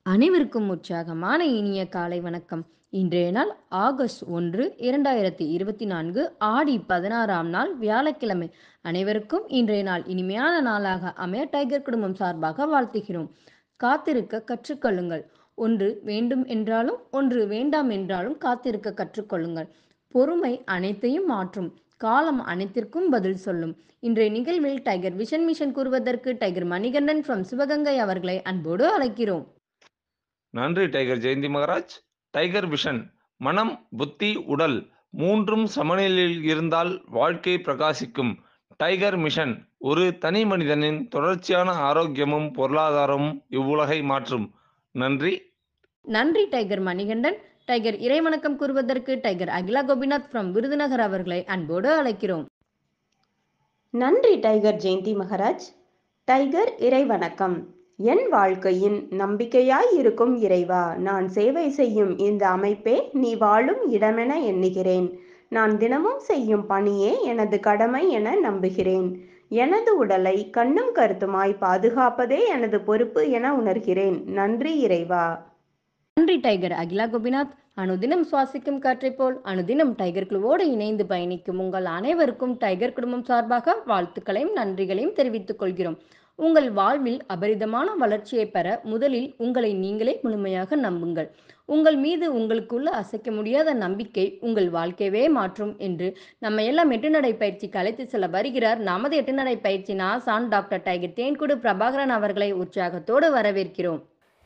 அனைவருக்கும் உற்சாகமான இனிய காலை வணக்கம். இன்றைய நாள் ஆகஸ்ட் 1, 2024 ஆடி 16ஆம் நாள் வியாழக்கிழமை. அனைவருக்கும் இன்றைய நாள் இனிமையான நாளாக அமைய டைகர் குடும்பம் சார்பாக வாழ்த்துகிறோம். காத்திருக்க கற்றுக்கொள்ளுங்கள். ஒன்று வேண்டும் என்றாலும் ஒன்று வேண்டாம் என்றாலும் காத்திருக்க கற்றுக்கொள்ளுங்கள். பொறுமை அனைத்தையும் மாற்றும். காலம் அனைத்திற்கும் பதில் சொல்லும். இன்றைய நிகழ்வில் டைகர் விஷன் மிஷன் கூறுவதற்கு டைகர் மணிகண்டன் ஃப்ரம் சிவகங்கை அவர்களை அன்போடு அழைக்கிறோம். நன்றி tiger Jayanthi Maharaj. Tiger vision மனம், புத்தி, உடல் மூன்றும் சமநிலையில் இருந்தால் வாழ்க்கை பிரகாசிக்கும். டைகர் மிஷன் ஒரு தனி மனிதனின் தொடர்ச்சியான ஆரோக்கியமும் பொருளாதாரமும் இவ்வுலகை மாற்றும். நன்றி. நன்றி டைகர் மணிகண்டன். டைகர் இறைவணக்கம் கூறுவதற்கு டைகர் அகிலா கோபிநாத் ஃப்ரம் விருதுநகர் அவர்களை அன்போடு அழைக்கிறோம். நன்றி டைகர் ஜெயந்தி மகராஜ். டைகர் இறைவணக்கம். என் வாழ்க்கையின் நம்பிக்கையாய் இருக்கும் இறைவா, நான் சேவை செய்யும் இந்த அமைப்பே நீ வாழும் இடமென எண்ணுகிறேன். நான் தினமும் செய்யும் பணியே எனது கடமை என நம்புகிறேன். எனது உடலை கண்ணும் கருத்துமாய் பாதுகாப்பதே எனது பொறுப்பு என உணர்கிறேன். நன்றி இறைவா. நன்றி டைகர் அகிலா கோபிநாத். அனுதினம் சுவாசிக்கும் காற்றைப் போல் அனுதினம் டைகர் குழுவோடு இணைந்து பயணிக்கும் உங்கள் அனைவருக்கும் டைகர் குடும்பம் சார்பாக வாழ்த்துக்களையும் நன்றிகளையும் தெரிவித்துக் கொள்கிறோம். உங்கள் வாழ்வில் அபரிதமான வளர்ச்சியை பெற முதலில் உங்களை நீங்களே முழுமையாக நம்புங்கள். உங்கள் மீது உங்களுக்குள்ள அசைக்க முடியாத நம்பிக்கை உங்கள் வாழ்க்கையவே மாற்றும் என்று நம்ம எல்லாம் எட்டுநடை பயிற்சிக்கு அழைத்து செல்ல வருகிறார் நமது எட்டுநடை பயிற்சியின் ஆசான் டாக்டர் டைகர் தேன்குடு பிரபாகரன் அவர்களை உற்சாகத்தோடு வரவேற்கிறோம்.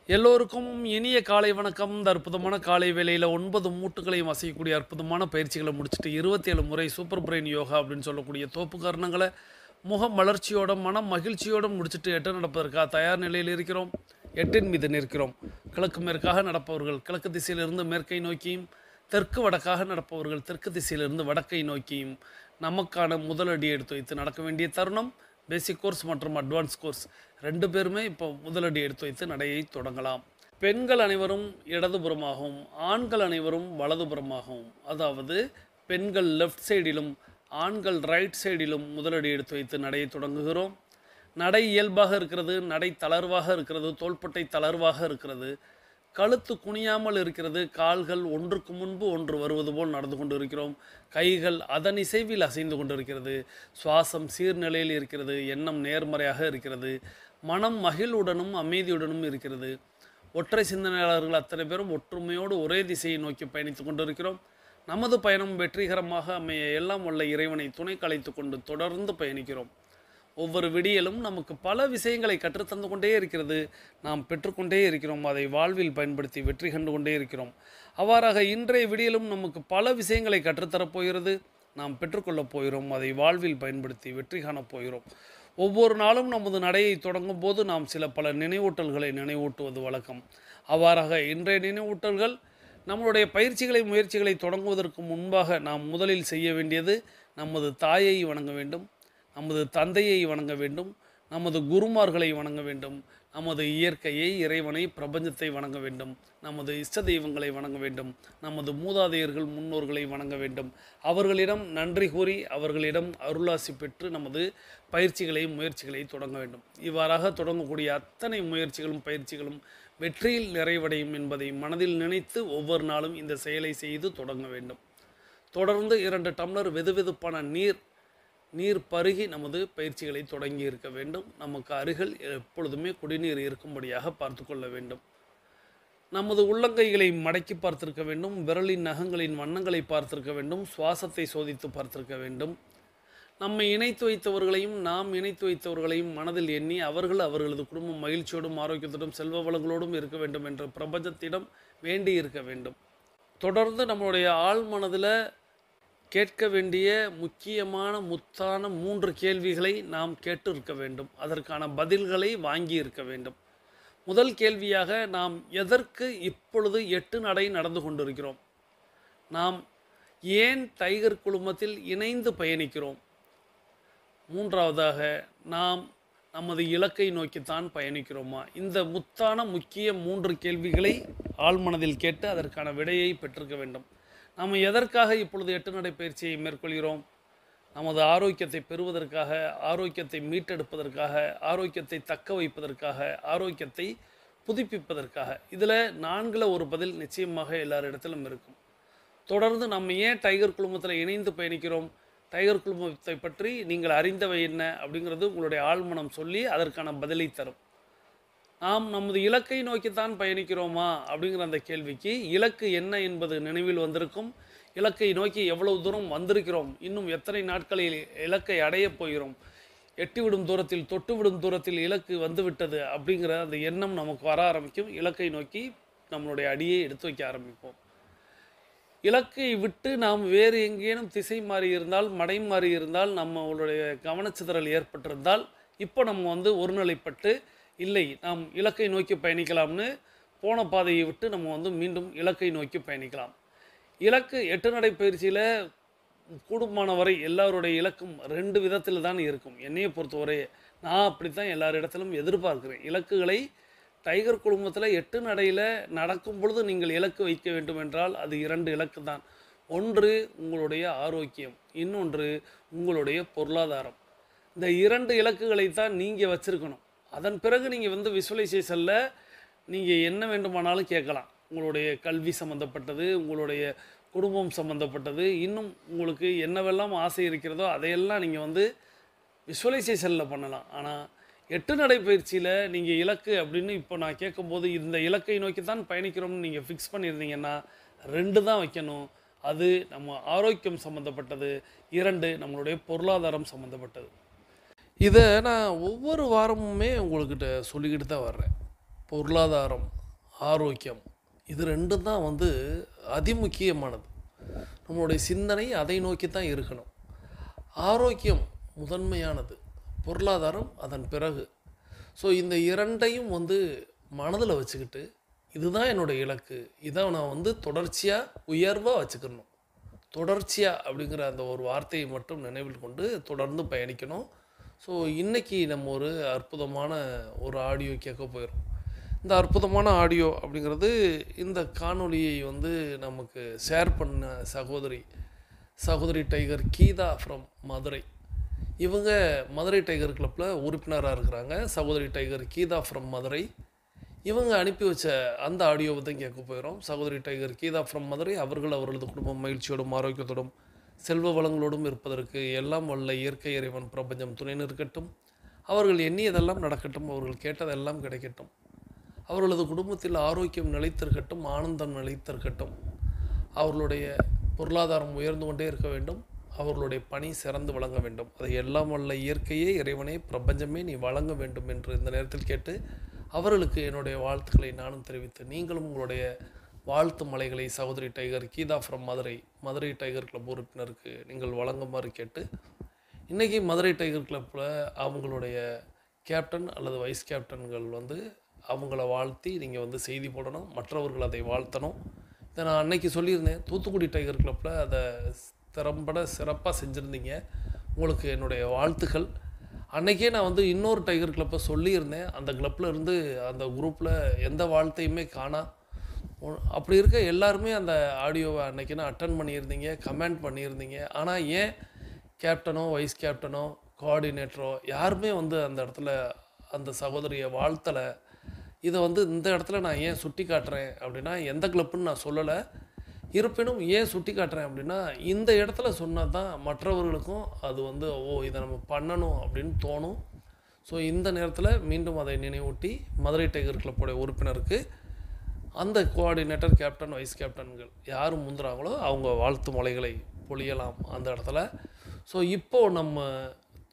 எல்லோருக்கும் இனிய காலை வணக்கம். இந்த அற்புதமான காலை வேளையில் 9 மூட்டுகளையும் அசைக்கக்கூடிய அற்புதமான பயிற்சிகளை முடிச்சுட்டு 27 முறை சூப்பர் பிரெயின் யோகா அப்படின்னு சொல்லக்கூடிய தோப்பு காரணங்களை முகம் வளர்ச்சியோட மனம் மகிழ்ச்சியோடு முடிச்சுட்டு எட்டு நடப்பதற்காக தயார் நிலையில் இருக்கிறோம். எட்டின் மீது நிற்கிறோம். கிழக்கு மேற்காக நடப்பவர்கள் கிழக்கு திசையிலிருந்து மேற்கை நோக்கியும், தெற்கு வடக்காக நடப்பவர்கள் தெற்கு திசையிலிருந்து வடக்கை நோக்கியும் நமக்கான முதலடி எடுத்து வைத்து நடக்க வேண்டிய தருணம். பேசிக் கோர்ஸ் மற்றும் அட்வான்ஸ் கோர்ஸ் 2 பேருமே இப்போ முதலடி எடுத்து வைத்து நடையை தொடங்கலாம். பெண்கள் அனைவரும் இடதுபுறமாகவும் ஆண்கள் அனைவரும் வலதுபுறமாகவும், அதாவது பெண்கள் லெஃப்ட் சைடிலும் ஆண்கள் ரைட் சைடிலும் முதலடி எடுத்து வைத்து நடையை தொடங்குகிறோம். நடை இயல்பாக இருக்கிறது, நடை தளர்வாக இருக்கிறது, தோள்பட்டை தளர்வாக இருக்கிறது, கழுத்து குனியாமல் இருக்கிறது, கால்கள் ஒன்றுக்கு முன்பு ஒன்று வருவது போல் நடந்து கொண்டு இருக்கிறோம். கைகள் அதன் இசைவில் அசைந்து கொண்டிருக்கிறது. சுவாசம் சீர்நிலையில் இருக்கிறது. எண்ணம் நேர்மறையாக இருக்கிறது. மனம் மகிழ்வுடனும் அமைதியுடனும் இருக்கிறது. ஒற்றை சிந்தனையாளர்கள் அத்தனை பேரும் ஒற்றுமையோடு ஒரே திசையை நோக்கி பயணித்து கொண்டிருக்கிறோம். நமது பயணம் வெற்றிகரமாக அமைய எல்லாம் வல்ல இறைவனை துணை கலைத்து கொண்டு தொடர்ந்து பயணிக்கிறோம். ஒவ்வொரு விடியலும் நமக்கு பல விஷயங்களை கற்றுத்தந்து கொண்டே இருக்கிறது. நாம் பெற்றுக்கொண்டே இருக்கிறோம். அதை வாழ்வில் பயன்படுத்தி வெற்றி கண்டு கொண்டே இருக்கிறோம். அவ்வாறாக இன்றைய விடியலும் நமக்கு பல விஷயங்களை கற்றுத்தரப்போகிறது. நாம் பெற்றுக்கொள்ளப் போகிறோம். அதை வாழ்வில் பயன்படுத்தி வெற்றி காணப் போகிறோம். ஒவ்வொரு நாளும் நமது நடையை தொடங்கும் போது நாம் பல நினைவூட்டல்களை நினைவூட்டுவது வழக்கம். அவ்வாறாக இன்றைய நினைவூட்டல்கள் நம்மளுடைய பயிற்சிகளை முயற்சிகளை தொடங்குவதற்கு முன்பாக நாம் முதலில் செய்ய வேண்டியது நமது தாயை வணங்க வேண்டும், நமது தந்தையை வணங்க வேண்டும், நமது குருமார்களை வணங்க வேண்டும், நமது இயற்கையை இறைவனை பிரபஞ்சத்தை வணங்க வேண்டும், நமது இஷ்ட தெய்வங்களை வணங்க வேண்டும், நமது மூதாதையர்கள் முன்னோர்களை வணங்க வேண்டும். அவர்களிடம் நன்றி கூறி அவர்களிடம் அருளாசி பெற்று நமது பயிற்சிகளை முயற்சிகளை தொடங்க வேண்டும். இவ்வாறாக தொடங்கக்கூடிய அத்தனை முயற்சிகளும் பயிற்சிகளும் வெற்றியில் நிறைவடையும் என்பதை மனதில் நினைத்து ஒவ்வொரு நாளும் இந்த செயலை செய்து தொடங்க வேண்டும். தொடர்ந்து 2 டம்ளர் வெதுவெதுப்பான நீர் பருகி நமது பயிற்சிகளை தொடங்கி இருக்க வேண்டும். நமக்கு அருகில் எப்பொழுதுமே குடிநீர் இருக்கும்படியாக பார்த்து கொள்ள வேண்டும். நமது உள்ளங்கைகளை மடக்கி பார்த்திருக்க வேண்டும். விரலின் நகங்களின் வண்ணங்களை பார்த்திருக்க வேண்டும். சுவாசத்தை சோதித்து பார்த்திருக்க வேண்டும். நம்மை இணைத்து வைத்தவர்களையும் நாம் இணைத்து வைத்தவர்களையும் மனதில் எண்ணி அவர்களது குடும்பம் மகிழ்ச்சியோடும் ஆரோக்கியத்தோடும் செல்வ வளங்களோடும் இருக்க வேண்டும் என்று பிரபஞ்சத்திடம் வேண்டி இருக்க வேண்டும். தொடர்ந்து நம்மளுடைய ஆழ் மனதில் கேட்க வேண்டிய முக்கியமான முத்தான 3 கேள்விகளை நாம் கேட்டு இருக்க வேண்டும். அதற்கான பதில்களை வாங்கி இருக்க வேண்டும். முதல் கேள்வியாக, நாம் எதற்கு இப்பொழுது 8 நடை நடந்து கொண்டிருக்கிறோம்? நாம் ஏன் டைகர் குழுமத்தில் இணைந்து பயணிக்கிறோம்? 3வதாக, நாம் நமது இலக்கை நோக்கித்தான் பயணிக்கிறோமா? இந்த முத்தான முக்கிய 3 கேள்விகளை ஆழ்மனதில் கேட்டு அதற்கான விடையை பெற்றிருக்க வேண்டும். நாம் எதற்காக இப்பொழுது 8 நடை பயிற்சியை மேற்கொள்கிறோம்? நமது ஆரோக்கியத்தை பெறுவதற்காக, ஆரோக்கியத்தை மீட்டெடுப்பதற்காக, ஆரோக்கியத்தை தக்க வைப்பதற்காக, ஆரோக்கியத்தை புதுப்பிப்பதற்காக. இதில் 4ல் ஒரு பதில் நிச்சயமாக எல்லாரிடத்திலும் இருக்கும். தொடர்ந்து நம்ம ஏன் டைகர் குழுமத்தில் இணைந்து பயணிக்கிறோம், டைகர் குழுமத்தை பற்றி நீங்கள் அறிந்தவை என்ன அப்படிங்கிறது உங்களுடைய ஆழ்மனம் சொல்லி அதற்கான பதிலை தரும். நாம் நமது இலக்கை நோக்கித்தான் பயணிக்கிறோமா அப்படிங்கிற அந்த கேள்விக்கு இலக்கு என்ன என்பது நினைவில் வந்திருக்கும். இலக்கை நோக்கி எவ்வளவு தூரம் வந்திருக்கிறோம், இன்னும் எத்தனை நாட்களில் இலக்கை அடையப் போகிறோம், எட்டிவிடும் தூரத்தில் தொட்டுவிடும் தூரத்தில் இலக்கு வந்துவிட்டது அப்படிங்கிற அந்த எண்ணம் நமக்கு வர ஆரம்பிக்கும். இலக்கை நோக்கி நம்மளுடைய அடியை எடுத்து வைக்க ஆரம்பிப்போம். இலக்கை விட்டு நாம் வேறு எங்கேனும் திசை மாறி இருந்தால், மடை மாறி இருந்தால், நம்மளுடைய கவனச்சிதறல் ஏற்பட்டிருந்தால், இப்போ நம்ம ஒருநிலைப்பட்டு இல்லை நாம் இலக்கை நோக்கி பயணிக்கலாம்னு போன பாதையை விட்டு நம்ம மீண்டும் இலக்கை நோக்கி பயணிக்கலாம். இலக்கு 8 நடை பயிற்சியில் கூடுமான வரை எல்லாருடைய இலக்கும் 2 விதத்தில் தான் இருக்கும். என்னையை பொறுத்தவரை நான் அப்படித்தான் எல்லாரிடத்திலும் எதிர்பார்க்கிறேன். இலக்குகளை டைகர் குழுமத்தில் 8 நடையில் நடக்கும் பொழுது நீங்கள் இலக்கு வைக்க வேண்டும் என்றால் அது 2 இலக்கு தான். ஒன்று உங்களுடைய ஆரோக்கியம், இன்னொன்று உங்களுடைய பொருளாதாரம். இந்த 2 இலக்குகளை தான் நீங்கள் வச்சுருக்கணும். அதன் பிறகு நீங்கள் விசுவலைசேஷனில் நீங்கள் என்ன வேண்டுமானாலும் கேட்கலாம். உங்களுடைய கல்வி சம்மந்தப்பட்டது, உங்களுடைய குடும்பம் சம்மந்தப்பட்டது, இன்னும் உங்களுக்கு என்னவெல்லாம் ஆசை இருக்கிறதோ அதையெல்லாம் நீங்கள் விசுவலைசேஷனில் பண்ணலாம். ஆனால் 8 நடை பயிற்சியில் நீங்கள் இலக்கு அப்படின்னு இப்போ நான் கேட்கும்போது இந்த இலக்கை நோக்கி தான் பயணிக்கிறோம்னு நீங்கள் ஃபிக்ஸ் பண்ணியிருந்தீங்கன்னா 2 தான் வைக்கணும். அது நம்ம ஆரோக்கியம் சம்மந்தப்பட்டது, 2 நம்மளுடைய பொருளாதாரம் சம்மந்தப்பட்டது. இதை நான் ஒவ்வொரு வாரமுமே உங்கள்கிட்ட சொல்லிக்கிட்டு தான் வர்றேன். பொருளாதாரம், ஆரோக்கியம் இது 2 தான் அதிமுக்கியமானது. நம்மளுடைய சிந்தனை அதை நோக்கி தான் இருக்கணும். ஆரோக்கியம் முதன்மையானது, பொருளாதாரம் அதன் பிறகு. ஸோ இந்த 2ஐயும் மனதில் வச்சுக்கிட்டு இதுதான் என்னுடைய இலக்கு, இதை நான் தொடர்ச்சியாக உயர்வாக வச்சுக்கணும். தொடர்ச்சியாக அப்படிங்கிற அந்த ஒரு வார்த்தையை மட்டும் நினைவில் கொண்டு தொடர்ந்து பயணிக்கணும். ஸோ இன்றைக்கி நம்ம ஒரு அற்புதமான ஒரு ஆடியோ கேட்க போயிடும். இந்த அற்புதமான ஆடியோ அப்படிங்கிறது இந்த காணொலியை நமக்கு ஷேர் பண்ண சகோதரி டைகர் கீதா ஃப்ரம் மதுரை. இவங்க மதுரை டைகர் கிளப்பில் உறுப்பினராக இருக்கிறாங்க. சகோதரி டைகர் கீதா ஃப்ரம் மதுரை இவங்க அனுப்பி வச்ச அந்த ஆடியோவை தான் கேட்க போயிடும். சகோதரி டைகர் கீதா ஃப்ரம் மதுரை அவர்கள் அவர்களது குடும்பம் மகிழ்ச்சியோடும் ஆரோக்கியத்தோடும் செல்வ வளங்களோடும் இருப்பதற்கு எல்லாம் வல்ல இயற்கை இறைவன் பிரபஞ்சம் துணை நிற்கட்டும். அவர்கள் எண்ணியதெல்லாம் நடக்கட்டும், அவர்கள் கேட்டதெல்லாம் கிடைக்கட்டும். அவர்களது குடும்பத்தில் ஆரோக்கியம் நிலைத்திருக்கட்டும், ஆனந்தம் நிலைத்திருக்கட்டும். அவர்களுடைய பொருளாதாரம் உயர்ந்து கொண்டே இருக்க வேண்டும், அவர்களுடைய பணி சிறந்து வழங்க வேண்டும். அதை எல்லாம் வல்ல இயற்கையே இறைவனே பிரபஞ்சமே நீ வழங்க வேண்டும் என்று இந்த நேரத்தில் கேட்டு அவர்களுக்கு என்னுடைய வாழ்த்துக்களை நானும் தெரிவித்து நீங்களும் உங்களுடைய வாழ்த்து மலைகளை சகோதரி tiger Geetha from Madurai tiger club உறுப்பினருக்கு நீங்கள் வழங்குமாறு கேட்டு, இன்றைக்கி மதுரை டைகர் கிளப்பில் அவங்களுடைய கேப்டன் அல்லது வைஸ் கேப்டன்கள் அவங்கள வாழ்த்தி நீங்கள் செய்தி போடணும், மற்றவர்கள் அதை வாழ்த்தணும். இதை நான் அன்னைக்கு சொல்லியிருந்தேன். தூத்துக்குடி டைகர் கிளப்பில் அதை திறம்பட சிறப்பாக செஞ்சுருந்தீங்க. உங்களுக்கு என்னுடைய வாழ்த்துக்கள். அன்றைக்கே நான் இன்னொரு டைகர் கிளப்பை சொல்லியிருந்தேன். அந்த கிளப்பில் இருந்து அந்த குரூப்பில் எந்த வாழ்த்தையுமே காணா. அப்படி இருக்க எல்லாருமே அந்த ஆடியோவை அன்றைக்கினா அட்டன் பண்ணியிருந்தீங்க, கமெண்ட் பண்ணியிருந்தீங்க. ஆனால் ஏன் கேப்டனோ வைஸ் கேப்டனோ கோஆர்டினேட்டரோ யாருமே அந்த இடத்துல அந்த சகோதரியை வாழ்த்தலை. இதை இந்த இடத்துல நான் ஏன் சுட்டி காட்டுறேன் அப்படின்னா, எந்த கிளப்புன்னு நான் சொல்லலை. இருப்பினும் ஏன் சுட்டி காட்டுறேன் அப்படின்னா, இந்த இடத்துல சொன்னால் தான் மற்றவர்களுக்கும் அது இதை நம்ம பண்ணணும் அப்படின்னு தோணும். ஸோ இந்த நேரத்தில் மீண்டும் அதை நினைவூட்டி மதுரை டைகர் கிளப்போடைய உறுப்பினருக்கு அந்த கோஆர்டினேட்டர் கேப்டன் வைஸ் கேப்டன்கள் யார் முந்துறாங்களோ அவங்க வாழ்த்து மலைகளை பொழியலாம் அந்த இடத்துல. ஸோ இப்போது நம்ம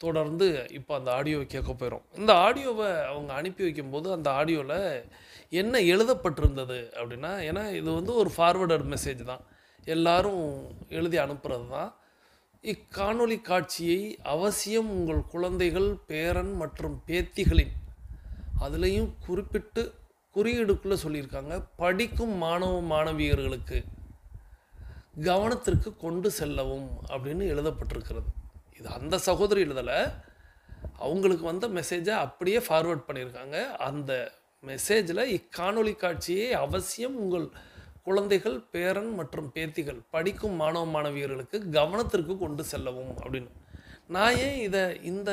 தொடர்ந்து இப்போ அந்த ஆடியோவை கேட்க போயிடும். இந்த ஆடியோவை அவங்க அனுப்பி வைக்கும்போது அந்த ஆடியோவில் என்ன எழுதப்பட்டிருந்தது அப்படின்னா, ஏன்னா இது ஒரு ஃபார்வர்டட் மெசேஜ் தான், எல்லாரும் எழுதி அனுப்புகிறது தான். இக்காணொளி காட்சியை அவசியம் உங்கள் குழந்தைகள், பேரன் மற்றும் பேத்திகளின், அதுலேயும் குறிப்பிட்டு குறியீடுக்குள்ளே சொல்லியிருக்காங்க, படிக்கும் மாணவ மாணவியர்களுக்கு கவனத்திற்கு கொண்டு செல்லவும் அப்படின்னு எழுதப்பட்டிருக்கிறது. இது அந்த சகோதரி எழுதலை, அவங்களுக்கு வந்த மெசேஜை அப்படியே ஃபார்வர்ட் பண்ணியிருக்காங்க. அந்த மெசேஜில் இக்காணொளி காட்சியை அவசியம் உங்கள் குழந்தைகள், பேரன் மற்றும் பேத்திகள், படிக்கும் மாணவ மாணவியர்களுக்கு கவனத்திற்கு கொண்டு செல்லவும் அப்படின்னு. நான் ஏன் இந்த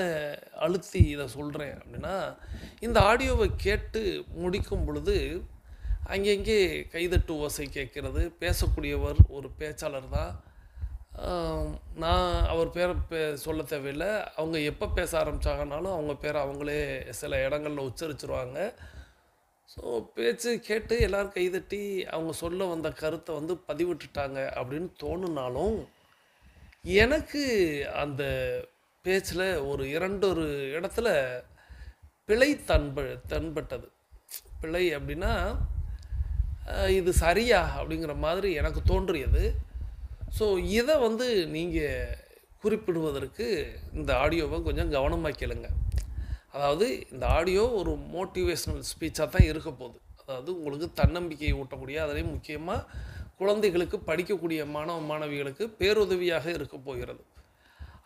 அழுத்தி இதை சொல்கிறேன் அப்படின்னா, இந்த ஆடியோவை கேட்டு முடிக்கும் பொழுது அங்கங்கே கைதட்டு ஓசை கேட்கிறது. பேசக்கூடியவர் ஒரு பேச்சாளர் தான். நான் அவர் பேரை சொல்ல தேவையில்லை. அவங்க எப்போ பேச ஆரம்பித்தாங்கனாலும் அவங்க பேரை அவங்களே சில இடங்களில் உச்சரிச்சிருவாங்க. ஸோ பேச்சு கேட்டு எல்லோரும் கைதட்டி அவங்க சொல்ல வந்த கருத்தை வந்து பதிவிட்டுட்டாங்க அப்படின்னு தோணுனாலும், எனக்கு அந்த பேச்சில் ஒரு இடத்துல பிழை தென்பட்டது. பிழை அப்படின்னா இது சரியா அப்படிங்கிற மாதிரி எனக்கு தோன்றியது. ஸோ இதை வந்து நீங்கள் குறிப்பிடுவதற்கு இந்த ஆடியோவை கொஞ்சம் கவனமாக கேளுங்க. அதாவது இந்த ஆடியோ ஒரு மோட்டிவேஷ்னல் ஸ்பீச்சாக தான் இருக்க போகுது. அதாவது உங்களுக்கு தன்னம்பிக்கையை ஊட்டக்கூடிய, அதிலையும் முக்கியமாக குழந்தைகளுக்கு, படிக்கக்கூடிய மாணவ மாணவிகளுக்கு பேருதவியாக இருக்க போகிறது.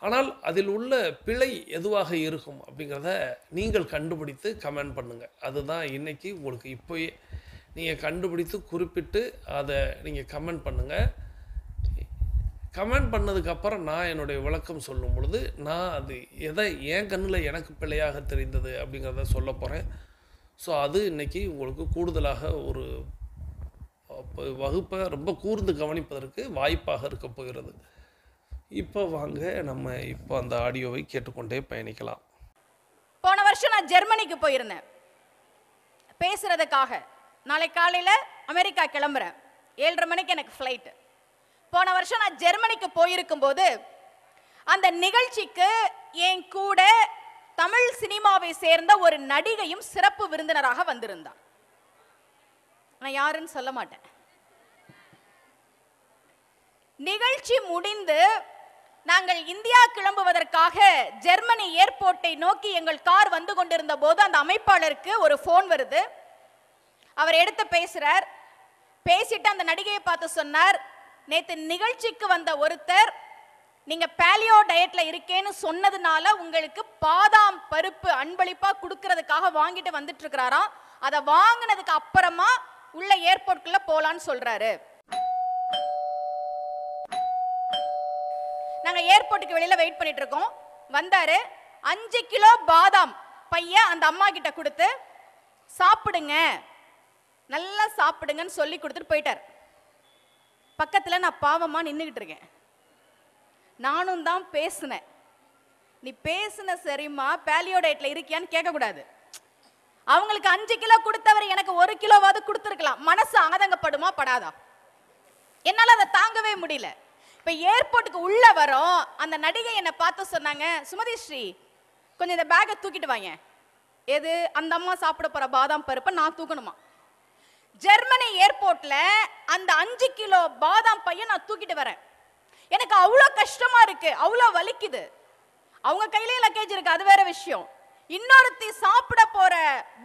ஆனால் அதில் உள்ள பிழை எதுவாக இருக்கும் அப்படிங்கிறத நீங்கள் கண்டுபிடித்து கமெண்ட் பண்ணுங்கள். அதுதான் இன்றைக்கி உங்களுக்கு இப்போயே நீங்கள் கண்டுபிடித்து குறிப்பிட்டு அதை நீங்கள் கமெண்ட் பண்ணுங்கள். கமெண்ட் பண்ணதுக்கப்புறம் நான் என்னுடைய விளக்கம் சொல்லும் பொழுது நான் அது எதை என் கண்ணில் எனக்கு பிழையாக தெரிந்தது அப்படிங்கிறத சொல்ல போகிறேன். ஸோ அது இன்றைக்கி உங்களுக்கு கூடுதலாக ஒரு வகுப்பை ரொம்ப கூர்ந்து கவனிப்பதற்கு வாய்ப்பாக இருக்க போகிறது. இப்போ வாங்க நம்ம இப்போ அந்த ஆடியோவை கேட்டுக்கொண்டே பயணிக்கலாம். போன வருஷம் நான் ஜெர்மனிக்கு போயிருந்தேன் பேசுறதுக்காக. நாளை காலையில் அமெரிக்கா கிளம்புறேன். 7:30 மணிக்கு எனக்கு ஃப்ளைட்டு. போன வருஷம் நான் ஜெர்மனிக்கு போயிருக்கும் போது அந்த நிகழ்ச்சிக்கு என் கூட தமிழ் சினிமாவை சேர்ந்த ஒரு நடிகையும் சிறப்பு விருந்தினராக வந்திருந்தார். நான் யாருன்னு சொல்ல மாட்டேன். நிகழ்ச்சி முடிந்து நாங்கள் இந்தியா கிளம்புவதற்காக ஜெர்மனி ஏர்போர்ட்டை நோக்கி எங்கள் கார் வந்து கொண்டிருந்த போது அந்த அமைப்பாளருக்கு ஒரு போன் வருது. அவர் எடுத்து பேசுறார். பேசிட்டு அந்த நடிகையை பார்த்து சொன்னார், நேத்து நிகழ்ச்சிக்கு வந்த ஒருத்தர் நீங்க பேலியோ டயட்ல இருக்கேன்னு சொன்னதுனால உங்களுக்கு பாதாம் பருப்பு அன்பளிப்பா கொடுக்கறதுக்காக வாங்கிட்டு வந்துட்டு இருக்கிறாராம். அதை வாங்கினதுக்கு அப்புறமா உள்ள ஏர்போர்ட்குள்ள போலான்னு சொல்றாரு. நாங்க ஏர்போர்ட்டுக்கு வெளியில வெயிட் பண்ணிட்டு இருக்கோம். வந்தாரு. 5 கிலோ பாதாம் பைய அந்த அம்மா கிட்ட கொடுத்து சாப்பிடுங்க, நல்லா சாப்பிடுங்கன்னு சொல்லி கொடுத்துட்டு போயிட்டார். பக்கத்துல நான் பாவமா நின்றுகிட்டு இருக்கேன். நானும் தான் பேசினேன். நீ பேசுன சரிம்மா, பேலியோ டயட்ல இருக்கியான்னு கேட்கக்கூடாது. அவங்களுக்கு 5 கிலோ கொடுத்தவர் எனக்கு 1 கிலோவாவது கொடுத்துருக்கலாம். மனசு ஆதங்கப்படுமா படாதா? என்னால அதை தாங்கவே முடியல. இப்ப ஏர்போர்ட்டுக்கு உள்ள வரோம். அந்த நடிகை என்னை பார்த்து சொன்னாங்க, சுமதி ஸ்ரீ கொஞ்சம் இந்த பேக்கை தூக்கிட்டு வாங்க. எது? அந்த அம்மா சாப்பிட போற பாதாம் பருப்பை நான் தூக்கணுமா? ஜெர்மனி ஏர்போர்ட்ல அந்த 5 கிலோ பாதாம் பையன் நான் தூக்கிட்டு வரேன். எனக்கு அவ்வளோ கஷ்டமா இருக்கு, அவ்வளோ வலிக்குது. அவங்க கையிலே லக்கேஜ் இருக்கு, அது வேற விஷயம். இன்னொருத்தி சாப்பிட போற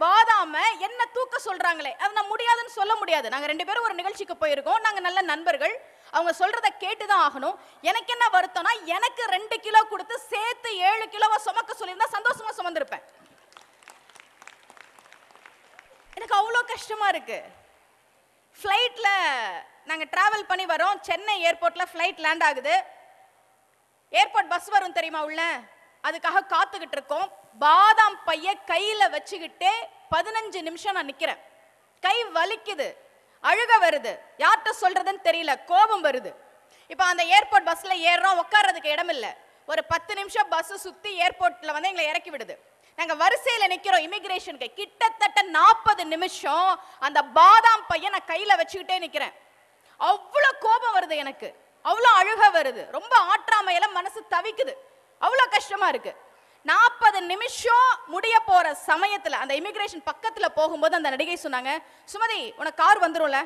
பாதாம என்ன தூக்க சொல்றாங்களே, அது நான் முடியாதுன்னு சொல்ல முடியாது. நாங்க 2 பேரும் ஒரு நிகழ்ச்சிக்கு போயிருக்கோம். நாங்க நல்ல நண்பர்கள். அவங்க சொல்றத கேட்டுதான் ஆகணும். எனக்கு என்ன வருத்தம்னா, எனக்கு 2 கிலோ கொடுத்து சேர்த்து 7 கிலோவா சுமக்க சொல்லியிருந்தா சந்தோஷமா சுமந்திருப்பேன். எனக்கு அவ்வளோ கஷ்டமா இருக்கு. ஃப்ளைட்ல நாங்க டிராவல் பண்ணி வரோம். சென்னை ஏர்போர்ட்ல ஃப்ளைட் லேண்ட் ஆகுது. ஏர்போர்ட் பஸ் வரும் தெரியுமா உள்ள, அதுக்காக காத்துக்கிட்டு இருக்கோம். பாதாம் பைய கையில வச்சுக்கிட்டே 15 நிமிஷம் நான் நிக்கிறேன். கை வலிக்குது, அழுக வருது, யார்கிட்ட சொல்றதுன்னு தெரியல, கோபம் வருது. இப்ப அந்த ஏர்போர்ட் பஸ்ல ஏறுறோம், உட்கார்றதுக்கு இடம் இல்லை. ஒரு 10 நிமிஷம் பஸ் சுத்தி ஏர்போர்ட்ல வந்து எங்களை இறக்கி விடுது. நாங்க வரிசையில நிக்கிறோம் இமிகிரேஷனுக்கு. கிட்டத்தட்ட 40 நிமிஷம் அந்த பாதாம் பையன் நான் கையில வச்சுக்கிட்டே நிக்கிறேன். அவ்வளவு கோபம் வருது எனக்கு, அவ்வளவு அழுக வருது, ரொம்ப ஆற்றாமையில மனசு தவிக்குது, அவ்வளவு கஷ்டமா இருக்கு. 40 நிமிஷம் முடிய போற சமயத்துல அந்த இமிகிரேஷன் பக்கத்துல போகும்போது அந்த நடிகை சொன்னாங்க, சுமதி உனக்கு கார் வந்துரும்ல?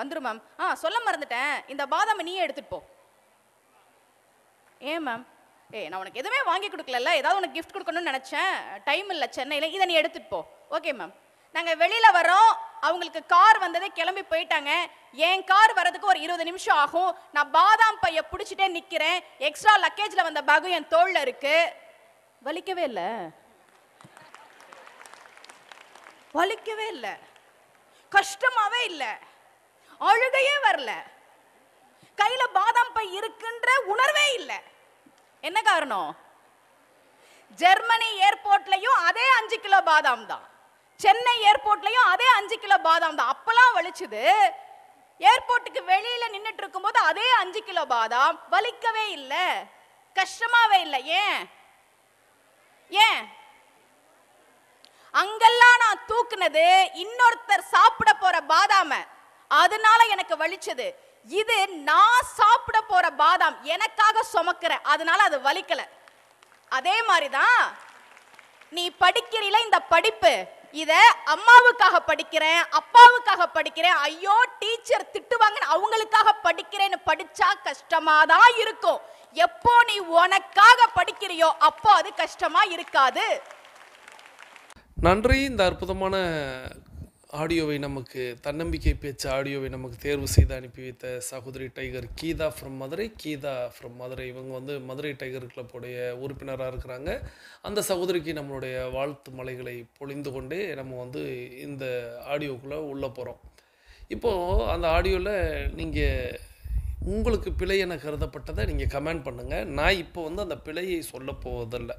வந்துரும் மேம். சொல்ல மறந்துட்டேன், இந்த பாதாமை நீயே எடுத்துட்டு போ. ஏன் மேம்? நான் உனக்கு எதுவுமே வாங்கி கொடுக்கல, ஏதாவது உனக்கு கிஃப்ட் கொடுக்கணும்னு நினைச்சேன், டைம் இல்லை சென்னையில, இதை நீ எடுத்துட்டு போ. Okay ma'am. நாங்க வெளியில வரோம். அவங்களுக்கு கார் வந்ததே கிளம்பி போயிட்டாங்க. என் கார் வரதுக்கு ஒரு 20 நிமிஷம் ஆகும். நான் பாதாம் பைய பிடிச்சிட்டே நிக்கிறேன். எக்ஸ்ட்ரா லக்கேஜ்ல வந்த பேகும் என் தோல்ல இருக்கு. வலிக்கவே இல்லை, வலிக்கவே இல்லை, கஷ்டமாவே இல்லை, அழுகையே வரல, கையில பாதாம் பை இருக்குன்ற உணர்வே இல்லை. என்ன காரணம்? ஜெர்மனி ஏர்போர்ட்லயும் அதே 5 கிலோ பாதாம் தான், சென்னை ஏர்போர்ட்லயும் அதே 5 கிலோ பாதாம் தான். அப்பெல்லாம் வலிச்சுது. ஏர்போர்ட்டுக்கு வெளியில நின்னுட்டு இருக்கும்போது அதே 5 கிலோ பாதாம் வலிக்கவே இல்லை, கஷ்டமாவே இல்லை. ஏன் ஏன் அங்கெல்லாம் நான் தூக்குனது இன்னொருத்தர் சாப்பிட போற பாதாம, அதனால எனக்கு வலிச்சது. இது நான் சாப்பிட போற பாதாம், எனக்காக சுமக்கிற, அதனால அது வலிக்கல. அதே மாதிரிதான் நீ படிக்கிறீல, இந்த படிப்பு இத அம்மாவுக்காக படிக்கிறேன், அப்பாவுக்காக படிக்கிறேன், ஐயோ டீச்சர் திட்டுவாங்க அவங்களுக்காக படிக்கிறேன்னு படிச்சா கஷ்டமாதான் இருக்கும். எப்போ நீ உனக்காக படிக்கிறியோ அப்போ அது கஷ்டமா இருக்காது. நன்றி. இந்த அற்புதமான ஆடியோவை நமக்கு, தன்னம்பிக்கை பேச்சு ஆடியோவை நமக்கு தேர்வு செய்து அனுப்பி வைத்த சகோதரி டைகர் கீதா ஃப்ரம் மதுரை. இவங்க வந்து மதுரை டைகர் கிளப்புடைய உறுப்பினராக இருக்கிறாங்க. அந்த சகோதரிக்கு நம்மளுடைய வாழ்த்து மலைகளை பொழிந்து கொண்டே நம்ம வந்து இந்த ஆடியோக்குள்ளே உள்ளே போகிறோம். இப்போது அந்த ஆடியோவில் நீங்கள் உங்களுக்கு பிழை என கருதப்பட்டதை நீங்கள் கமெண்ட் பண்ணுங்கள். நான் இப்போ வந்து அந்த பிழையை சொல்ல போவதில்லை,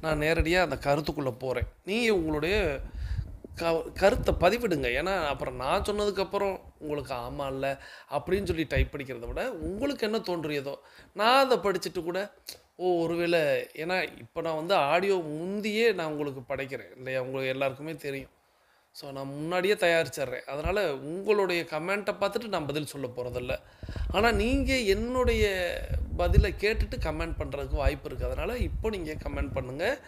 நான் நேரடியாக அந்த கருத்துக்குள்ளே போகிறேன். நீங்கள் உங்களுடைய கருத்தை பதிவிடுங்க. ஏன்னா அப்புறம் நான் சொன்னதுக்கப்புறம் உங்களுக்கு ஆமாம் இல்லை அப்படின்னு சொல்லி டைப் படிக்கிறத விட உங்களுக்கு என்ன தோன்றியதோ, நான் அதை படிச்சுட்டு கூட ஒருவேளை, ஏன்னா இப்போ நான் வந்து ஆடியோ முந்தியே நான் உங்களுக்கு படைக்கிறேன் இல்லையா, உங்களுக்கு எல்லாருக்குமே தெரியும். ஸோ நான் முன்னாடியே தயாரிச்சிட்றேன். அதனால் உங்களுடைய கமெண்ட்டை பார்த்துட்டு நான் பதில் சொல்ல போகிறதில்ல. ஆனால் நீங்கள் என்னுடைய பதிலை கேட்டுட்டு கமெண்ட் பண்ணுறதுக்கு வாய்ப்பு இருக்குது. அதனால் இப்போ நீங்கள் கமெண்ட் பண்ணுங்கள்.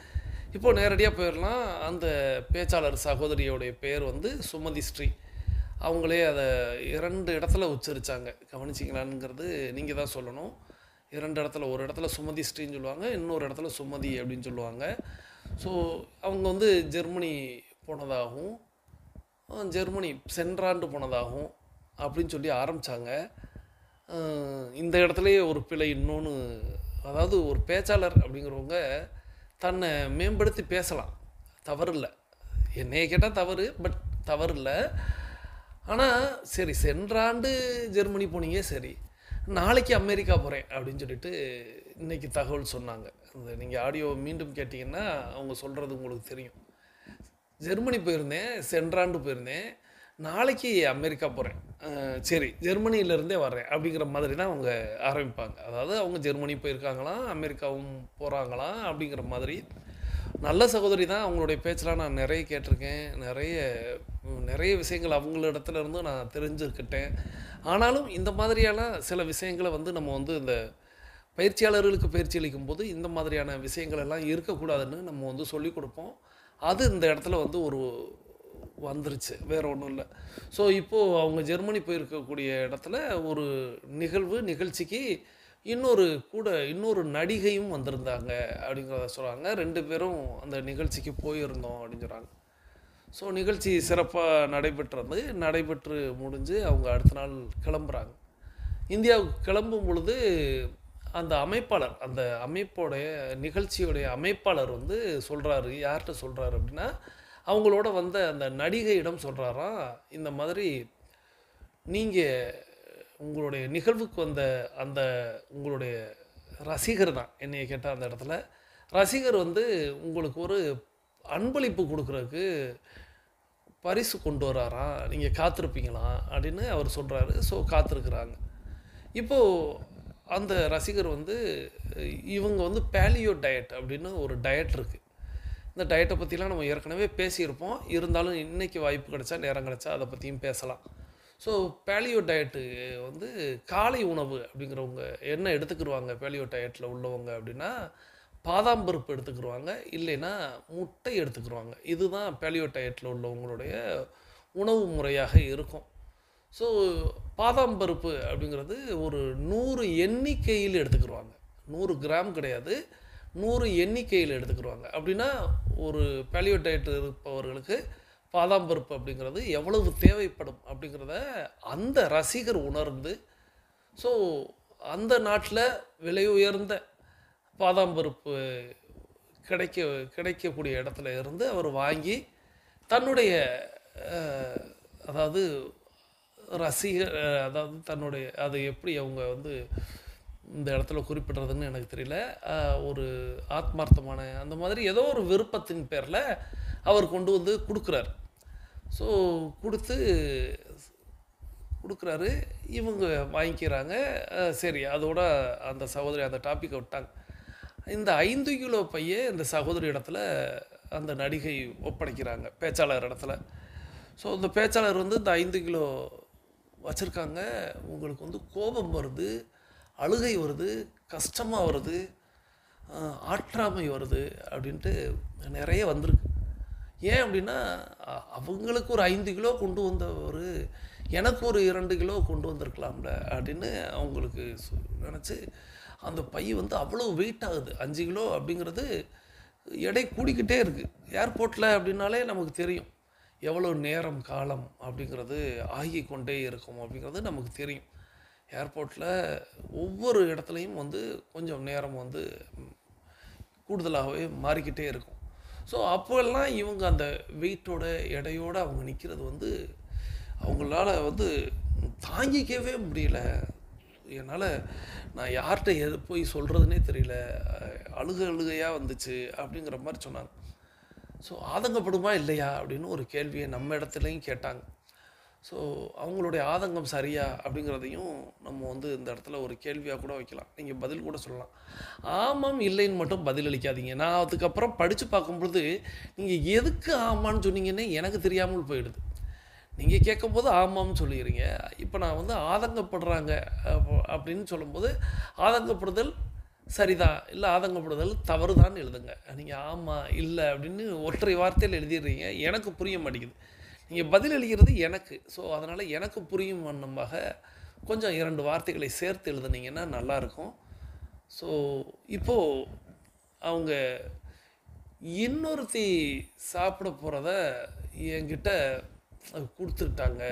இப்போது நேரடியாக போயிடலாம். அந்த பேச்சாளர் சகோதரியோடைய பேர் வந்து சுமதி ஸ்ரீ. அவங்களே அதை 2 இடத்துல உச்சரித்தாங்க. கவனிச்சிங்களான்ங்கிறது நீங்கள் தான் சொல்லணும். 2 இடத்துல, ஒரு இடத்துல சுமதி ஸ்ரீன்னு சொல்லுவாங்க, இன்னொரு இடத்துல சுமதி அப்படின்னு சொல்லுவாங்க. ஸோ அவங்க வந்து ஜெர்மனி போனதாகவும், ஜெர்மனி சென்றாண்டு போனதாகவும் அப்படின்னு சொல்லி ஆரம்பித்தாங்க. இந்த இடத்துலையே ஒரு பிழை இன்னொன்று, அதாவது ஒரு பேச்சாளர் அப்படிங்கிறவங்க தன்னை மேம்படுத்தி பேசலாம், தவறில்லை. என்னைய கேட்டால் தவறு, பட் தவறில்லை. ஆனால் சரி, சென்றாண்டு ஜெர்மனி போனீங்க, சரி நாளைக்கு அமெரிக்கா போகிறேன் அப்படின்னு சொல்லிட்டு இன்றைக்கி தகவல் சொன்னாங்க. அந்த நீங்கள் ஆடியோ மீண்டும் கேட்டிங்கன்னா அவங்க சொல்கிறது உங்களுக்கு தெரியும். ஜெர்மனி போயிருந்தேன், சென்றாண்டு போயிருந்தேன், நாளைக்கு அமெரிக்கா போகிறேன், சரி ஜெர்மனியிலேருந்தே வர்றேன் அப்படிங்கிற மாதிரி தான் அவங்க ஆரம்பிப்பாங்க. அதாவது அவங்க ஜெர்மனி போயிருக்காங்களாம், அமெரிக்காவும் போகிறாங்களாம் அப்படிங்கிற மாதிரி. நல்ல சகோதரி தான். அவங்களுடைய பேச்செலாம் நான் நிறைய கேட்டிருக்கேன், நிறைய விஷயங்கள் அவங்களிடத்துல இருந்து நான் தெரிஞ்சுக்கிட்டேன். ஆனாலும் இந்த மாதிரியான சில விஷயங்களை வந்து நம்ம வந்து இந்த பயிற்சியாளர்களுக்கு பயிற்சி அளிக்கும் போது இந்த மாதிரியான விஷயங்கள் எல்லாம் இருக்கக்கூடாதுன்னு நம்ம வந்து சொல்லிக் கொடுப்போம். அது இந்த இடத்துல வந்து வந்துருச்சு, வேறு ஒன்றும் இல்லை. ஸோ இப்போது அவங்க ஜெர்மனி போயிருக்கக்கூடிய இடத்துல ஒரு நிகழ்ச்சிக்கு இன்னொரு நடிகையும் வந்திருந்தாங்க அப்படிங்கிறத சொல்கிறாங்க. 2 பேரும் அந்த நிகழ்ச்சிக்கு போயிருந்தோம் அப்படின்னு சொல்கிறாங்க. ஸோ நிகழ்ச்சி சிறப்பாக நடைபெற்று முடிஞ்சு அவங்க அடுத்த நாள் கிளம்புறாங்க. இந்தியாவுக்கு கிளம்பும் பொழுது அந்த அமைப்பாளர், அந்த அமைப்போடைய நிகழ்ச்சியோடைய அமைப்பாளர் வந்து சொல்கிறாரு, யார்கிட்ட சொல்கிறாரு அப்படின்னா அவங்களோட வந்த அந்த நடிகையிடம் சொல்கிறாராம், இந்த மாதிரி நீங்கள் உங்களுடைய நிகழ்வுக்கு வந்த அந்த உங்களுடைய ரசிகர் தான், என்னைய கேட்டால் அந்த இடத்துல ரசிகர் வந்து உங்களுக்கு ஒரு அன்பளிப்பு கொடுக்குறதுக்கு பரிசு கொண்டு வராராம், நீங்கள் காத்திருப்பீங்களா அப்படின்னு அவர் சொல்கிறாரு. ஸோ காத்திருக்கிறாங்க. இப்போது அந்த ரசிகர் வந்து இவங்க வந்து பேலியோ டயட் அப்படின்னு ஒரு டயட் இருக்குது. இந்த டயட்டை பற்றிலாம் நம்ம ஏற்கனவே பேசியிருப்போம். இருந்தாலும் இன்றைக்கி வாய்ப்பு கிடைச்சா, நேரம் கிடைச்சா அதை பற்றியும் பேசலாம். ஸோ பேலியோ டயட்டு வந்து காலை உணவு அப்படிங்கிறவங்க என்ன எடுத்துக்கிடுவாங்க பேலியோ டயட்டில் உள்ளவங்க அப்படின்னா, பாதாம் பருப்பு எடுத்துக்கிடுவாங்க, இல்லைன்னா முட்டை எடுத்துக்கிடுவாங்க. இதுதான் பேலியோ டயட்டில் உள்ளவங்களுடைய உணவு முறையாக இருக்கும். ஸோ பாதாம் பருப்பு அப்படிங்கிறது ஒரு 100 எண்ணிக்கையில் எடுத்துக்கிடுவாங்க. 100 கிராம் கிடையாது, 100 எண்ணிக்கையில் எடுத்துக்கிடுவாங்க. அப்படின்னா ஒரு பேலியோ டயட் இருப்பவர்களுக்கு பாதாம் பருப்பு அப்படிங்கிறது எவ்வளவு தேவைப்படும் அப்படிங்கிறத அந்த ரசிகர் உணர்ந்து, ஸோ அந்த நாட்டில் விலை உயர்ந்த பாதாம் பருப்பு கிடைக்கக்கூடிய இடத்துல இருந்து அவர் வாங்கி தன்னுடைய அதாவது தன்னுடைய அதை எப்படி அவங்க வந்து இந்த இடத்துல குறிப்பிடுறதுன்னு எனக்கு தெரியல. ஒரு ஆத்மார்த்தமான அந்த மாதிரி ஏதோ ஒரு விருப்பத்தின் பேரில் அவர் கொண்டு வந்து கொடுக்குறாரு. ஸோ கொடுத்து கொடுக்குறாரு, இவங்க வாங்கிக்கிறாங்க. சரி, அதோட அந்த சகோதரி அந்த டாப்பிக்கை விட்டாங்க. இந்த 5 கிலோ பையை இந்த சகோதரி இடத்துல அந்த நடிகை ஒப்படைக்கிறாங்க, பேச்சாளர் இடத்துல. ஸோ இந்த பேச்சாளர் வந்து இந்த 5 கிலோ வச்சுருக்காங்க. உங்களுக்கு வந்து கோபம் வருது, அழுகை வருது, கஷ்டமாக வருது, ஆற்றாமை வருது அப்படின்ட்டு நிறைய வந்திருக்கு. ஏன் அப்படின்னா, அவங்களுக்கு ஒரு 5 கிலோ கொண்டு வந்தவர் எனக்கு ஒரு 2 கிலோ கொண்டு வந்திருக்கலாம்ல அப்படின்னு அவங்களுக்கு நினச்சி அந்த பை வந்து அவ்வளோ வெயிட் ஆகுது. 5 கிலோ அப்படிங்கிறது எடை கூடிக்கிட்டே இருக்குது. ஏர்போர்ட்டில் அப்படின்னாலே நமக்கு தெரியும் எவ்வளோ நேரம் காலம் அப்படிங்கிறது ஆகி கொண்டே இருக்கும் அப்படிங்கிறது நமக்கு தெரியும். ஏர்போர்ட்டில் ஒவ்வொரு இடத்துலையும் வந்து கொஞ்சம் நேரம் வந்து கூடுதலாகவே மாறிக்கிட்டே இருக்கும். ஸோ அப்போல்லாம் இவங்க அந்த வெயிட்டோட எடையோடு அவங்க நிற்கிறது வந்து அவங்களால வந்து தாங்கிக்கவே முடியல. என்னால் நான் யார்கிட்ட எது போய் சொல்கிறதுனே தெரியல, அழுகையாக வந்துச்சு அப்படிங்கிற மாதிரி சொன்னாங்க. ஸோ ஆதங்கப்படுமா இல்லையா அப்படின்னு ஒரு கேள்வியை நம்ம இடத்துலையும் கேட்டாங்க. ஸோ அவங்களுடைய ஆதங்கம் சரியா அப்படிங்கிறதையும் நம்ம வந்து இந்த இடத்துல ஒரு கேள்வியாக கூட வைக்கலாம். நீங்கள் பதில் கூட சொல்லலாம். ஆமாம் இல்லைன்னு மட்டும் பதில் அளிக்காதீங்க. நான் அதுக்கப்புறம் படித்து பார்க்கும்பொழுது நீங்கள் எதுக்கு ஆமான்னு சொன்னீங்கன்னே எனக்கு தெரியாமல் போயிடுது. நீங்கள் கேட்கும்போது ஆமாம்னு சொல்லிடுறீங்க. இப்போ நான் வந்து ஆதங்கப்படுறாங்க அப்படின்னு சொல்லும்போது ஆதங்கப்படுதல் சரிதான் இல்லை ஆதங்கப்படுதல் தவறு தான் எழுதுங்க. நீங்கள் ஆமாம் இல்லை அப்படின்னு ஒற்றை வார்த்தையில் எழுதிடுறீங்க, எனக்கு புரிய மாட்டேங்குது. நீங்கள் பதில் எழுதுகிறது எனக்கு. ஸோ அதனால் எனக்கு புரியும் வண்ணமாக கொஞ்சம் 2 வார்த்தைகளை சேர்த்து எழுதுனீங்கன்னா நல்லாயிருக்கும். ஸோ இப்போது அவங்க இன்னொருத்தி சாப்பிட போகிறத என்கிட்ட கொடுத்துட்டாங்க.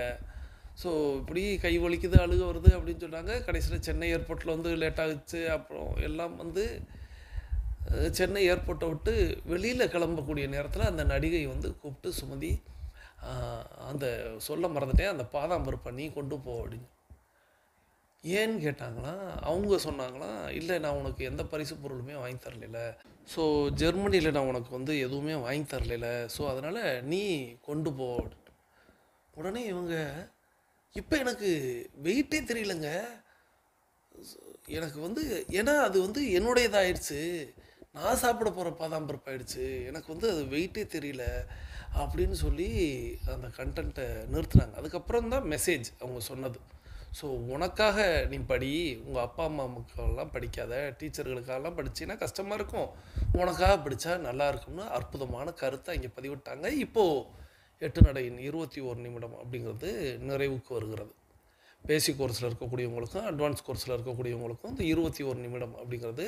ஸோ இப்படி கை வலிக்குது, அழுக வருது அப்படின்னு சொன்னாங்க. கடைசியில் சென்னை ஏர்போர்ட்டில் வந்து லேட் ஆகிடுச்சு. அப்புறம் எல்லாம் வந்து சென்னை ஏர்போர்ட்டை விட்டு வெளியில் கிளம்பக்கூடிய நேரத்தில் அந்த நடிகை வந்து கூப்பிட்டு, சுமதி அந்த சொல்ல மறந்துட்டேன், அந்த பாதாம் பருப்பை நீ கொண்டு போ அப்படின்னு. ஏன்னு கேட்டாங்களாம். அவங்க சொன்னாங்களாம், இல்லை நான் உனக்கு எந்த பரிசு பொருளுமே வாங்கி தரல, ஸோ ஜெர்மனியில் நான் உனக்கு வந்து எதுவுமே வாங்கி தரல, ஸோ அதனால் நீ கொண்டு போ. உடனே இவங்க, இப்போ எனக்கு வெயிட்டே தெரியலங்க, எனக்கு வந்து ஏன்னா அது வந்து என்னுடையதாகிடுச்சு, நான் சாப்பிட போகிற பாதாம் பருப்பு ஆயிடுச்சு, எனக்கு வந்து அது வெயிட்டே தெரியல அப்படின்னு சொல்லி அந்த கண்டென்ட்டை நிறுத்துனாங்க. அதுக்கப்புறம் தான் மெசேஜ் அவங்க சொன்னது. ஸோ உனக்காக நீ படி, உங்கள் அப்பா அம்மாவுக்கெல்லாம் படிக்காத, டீச்சர்களுக்கெல்லாம் படிச்சின்னா கஷ்டமாக இருக்கும், உனக்காக படித்தா நல்லா இருக்கும்னு அற்புதமான கருத்தை இங்கே பதிவிட்டாங்க. இப்போது 8 நடையின் 21 நிமிடம் அப்படிங்கிறது நிறைவுக்கு வருகிறது. பேசிக் கோர்ஸில் இருக்கக்கூடியவங்களுக்கும் அட்வான்ஸ் கோர்ஸில் இருக்கக்கூடியவங்களுக்கும் இந்த 21 நிமிடம் அப்படிங்கிறது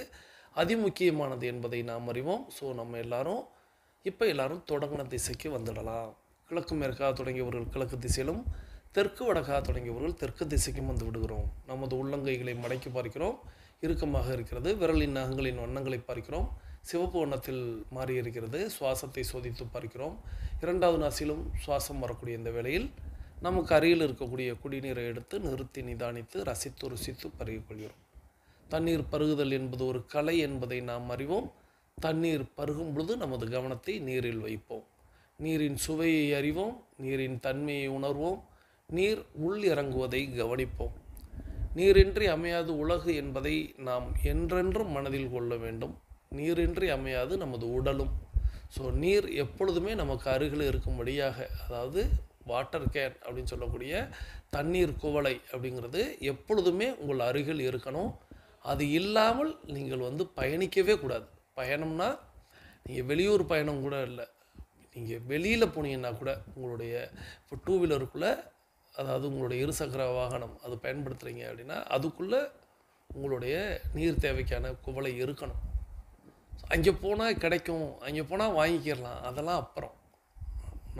அதிமுக்கியமானது என்பதை நாம் அறிவோம். ஸோ நம்ம எல்லாரும் இப்போ எல்லாரும் தொடங்கின திசைக்கு வந்துடலாம். கிழக்கு மேற்காக தொடங்கியவர்கள் கிழக்கு திசையிலும், தெற்கு வடக்காக தொடங்கியவர்கள் தெற்கு திசைக்கும் வந்து விடுகிறோம். நமது உள்ளங்கைகளை மடக்கி பார்க்கிறோம், இறுக்கமாக இருக்கிறது. விரலின் நகங்களின் வண்ணங்களை பார்க்கிறோம், சிவப்பு வண்ணத்தில் மாறி இருக்கிறது. சுவாசத்தை சோதித்து பார்க்கிறோம். 2வது நாசிலும் சுவாசம் வரக்கூடிய இந்த வேளையில் நமக்கு அருகில் இருக்கக்கூடிய குடிநீரை எடுத்து நிறுத்தி நிதானித்து ரசித்து ருசித்து பருகிக்கொள்கிறோம். தண்ணீர் பருகுதல் என்பது ஒரு கலை என்பதை நாம் அறிவோம். தண்ணீர் பருகும் பொழுது நமது கவனத்தை நீரில் வைப்போம். நீரின் சுவையை அறிவோம், நீரின் தன்மையை உணர்வோம், நீர் உள் இறங்குவதை கவனிப்போம். நீரின்றி அமையாது உலகு என்பதை நாம் என்றென்றும் மனதில் கொள்ள வேண்டும். நீரின்றி அமையாது நமது உடலும். ஸோ நீர் எப்பொழுதுமே நமக்கு அருகில் இருக்கும்படியாக, அதாவது வாட்டர் கேன் அப்படின்னு சொல்லக்கூடிய தண்ணீர் குவளை அப்படிங்கிறது எப்பொழுதுமே உங்கள் அருகில் இருக்கணும். அது இல்லாமல் நீங்கள் வந்து பயணிக்கவே கூடாது. பயணம்னா நீங்கள் வெளியூர் பயணம் கூட இல்லை, நீங்கள் வெளியில் போனீங்கன்னா கூட உங்களுடைய இப்போ 2 வீலருக்குள்ளே, அதாவது உங்களுடைய இருசக்கர வாகனம் அது பயன்படுத்துகிறீங்க அப்படின்னா அதுக்குள்ளே உங்களுடைய நீர் தேவைக்கான குவளை இருக்கணும். அங்கே போனால் கிடைக்கும், அங்கே போனால் வாங்கிக்கிடலாம், அதெல்லாம் அப்புறம்.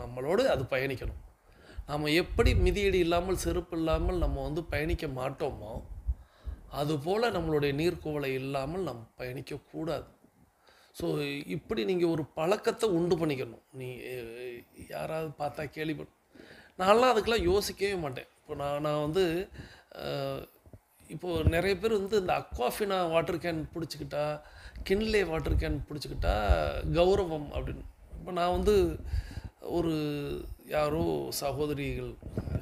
நம்மளோடு அது பயணிக்கணும். நம்ம எப்படி மிதியடி இல்லாமல் செருப்பு இல்லாமல் நம்ம வந்து பயணிக்க மாட்டோமோ அதுபோல் நம்மளுடைய நீர்க்குவளை இல்லாமல் நம்ம பயணிக்கக்கூடாது. ஸோ இப்படி நீங்கள் ஒரு பழக்கத்தை உண்டு பண்ணிக்கணும். நீ யாராவது பார்த்தா கேள்விப்படும், நான்லாம் அதுக்கெல்லாம் யோசிக்கவே மாட்டேன். இப்போ நான் வந்து இப்போது நிறைய பேர் வந்து இந்த அக்வாஃபினா வாட்டர் கேன் பிடிச்சிக்கிட்டா, கின்லே வாட்டர் கேன் பிடிச்சிக்கிட்டா கௌரவம் அப்படின்னு. இப்போ நான் வந்து ஒரு யாரோ சகோதரிகள்,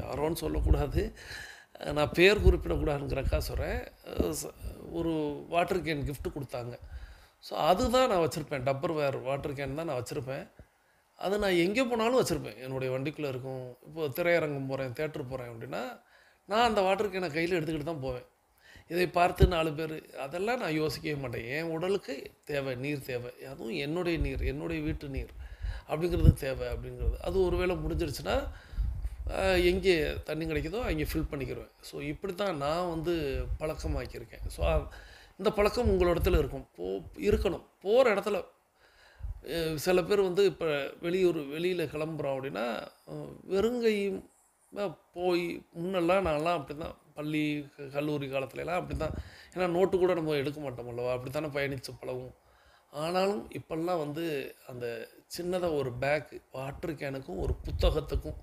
யாரோன்னு சொல்லக்கூடாது, நான் பேர் குறிப்பிடக்கூடாதுங்கிறக்கா சொல்கிறேன், ஒரு வாட்டர் கேன் gift கொடுத்தாங்க. ஸோ அதுதான் நான் வச்சுருப்பேன். டப்பர்வேர் வாட்டர் கேன் தான் நான் வச்சுருப்பேன். அது நான் எங்கே போனாலும் வச்சுருப்பேன். என்னுடைய வண்டிக்குள்ளே இருக்கும். இப்போது திரையரங்கம் போகிறேன், தேட்டர் போகிறேன் அப்படின்னா நான் அந்த வாட்டர் கேனை கையில் எடுத்துக்கிட்டு தான் போவேன். இதை பார்த்து 4 பேர், அதெல்லாம் நான் யோசிக்கவே மாட்டேன். என் உடலுக்கு தேவை, நீர் தேவை, அதுவும் என்னுடைய நீர், என்னுடைய வீட்டு நீர் அப்படிங்கிறது தேவை அப்படிங்கிறது. அது ஒரு வேளை முடிஞ்சிருச்சுன்னா எங்கே தண்ணி கிடைக்குதோ அங்கே ஃபில் பண்ணிக்கிடுவேன். ஸோ இப்படி தான் நான் வந்து பழக்கமாக்கியிருக்கேன். ஸோ இந்த பழக்கம் உங்களிடத்துல இருக்கும், இருக்கணும். போகிற இடத்துல சில பேர் வந்து இப்போ வெளியில் கிளம்புறோம் அப்படின்னா வெறுங்கையும் போய், முன்னெல்லாம் நான்லாம் அப்படி தான், பள்ளி கல்லூரி காலத்துலலாம் அப்படி தான். ஏன்னா நோட்டு கூட நம்ம எடுக்க மாட்டோம் அல்லவா, அப்படி தானே பயணித்து பழகும். ஆனாலும் இப்போல்லாம் வந்து அந்த சின்னதாக ஒரு பேக், வாட்டர் கேனுக்கும் ஒரு புத்தகத்துக்கும்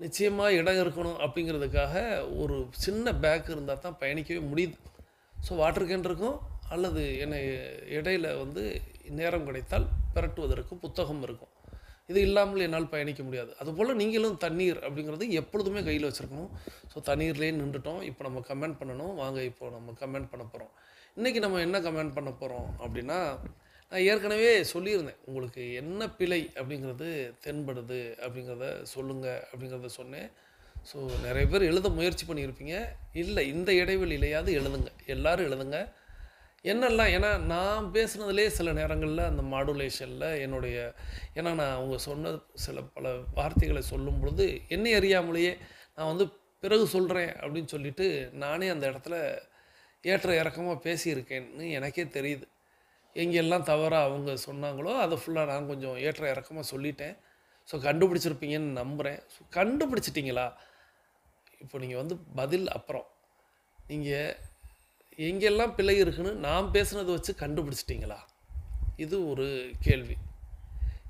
நிச்சயமாக இடம் இருக்கணும் அப்படிங்கிறதுக்காக ஒரு சின்ன பேக் இருந்தால் தான் பயணிக்கவே முடியுது. ஸோ வாட்டர் கேன் இருக்கும், அல்லது என்னை இடையில் வந்து நேரம் கிடைத்தால் பிரட்டுவதற்கு புத்தகம் இருக்கும். இது இல்லாமல் என்னால் பயணிக்க முடியாது. அதுபோல் நீங்களும் தண்ணீர் அப்படிங்கிறது எப்பொழுதுமே கையில் வச்சுருக்கணும். ஸோ தண்ணீர்லேயே நின்றுட்டோம். இப்போ நம்ம கமெண்ட் பண்ணணும். வாங்க இப்போ நம்ம கமெண்ட் பண்ண போகிறோம். இன்றைக்கி நம்ம என்ன கமெண்ட் பண்ண போகிறோம் அப்படின்னா, நான் ஏற்கனவே சொல்லியிருந்தேன், உங்களுக்கு என்ன பிழை அப்படிங்கிறது தென்படுது அப்படிங்கிறத சொல்லுங்கள் அப்படிங்கிறத சொன்னேன். ஸோ நிறைய பேர் எழுத முயற்சி பண்ணியிருப்பீங்க. இல்லை, இந்த இடைவெளியிலையாவது எழுதுங்க, எல்லோரும் எழுதுங்க என்னெல்லாம். ஏன்னா நான் பேசுனதுலேயே சில நேரங்களில் அந்த மாடுலேஷனில் என்னுடைய, ஏன்னா நான் அவங்க சொன்ன பல வார்த்தைகளை சொல்லும் பொழுது என்னை அறியாமலேயே நான் வந்து பிறகு சொல்கிறேன் அப்படின்னு சொல்லிட்டு நானே அந்த இடத்துல ஏற்ற இறக்கமாக பேசியிருக்கேன்னு எனக்கே தெரியுது. எங்கெல்லாம் தவறாக அவங்க சொன்னாங்களோ அதை ஃபுல்லாக நான் கொஞ்சம் ஏற்ற இறக்கமாக சொல்லிட்டேன். ஸோ கண்டுபிடிச்சிருப்பீங்கன்னு நம்புகிறேன். ஸோ கண்டுபிடிச்சிட்டிங்களா? இப்போ நீங்கள் வந்து பதில் அப்புறம் நீங்கள் எங்கெல்லாம் பிழை இருக்குன்னு நான் பேசுனதை வச்சு கண்டுபிடிச்சிட்டிங்களா? இது ஒரு கேள்வி.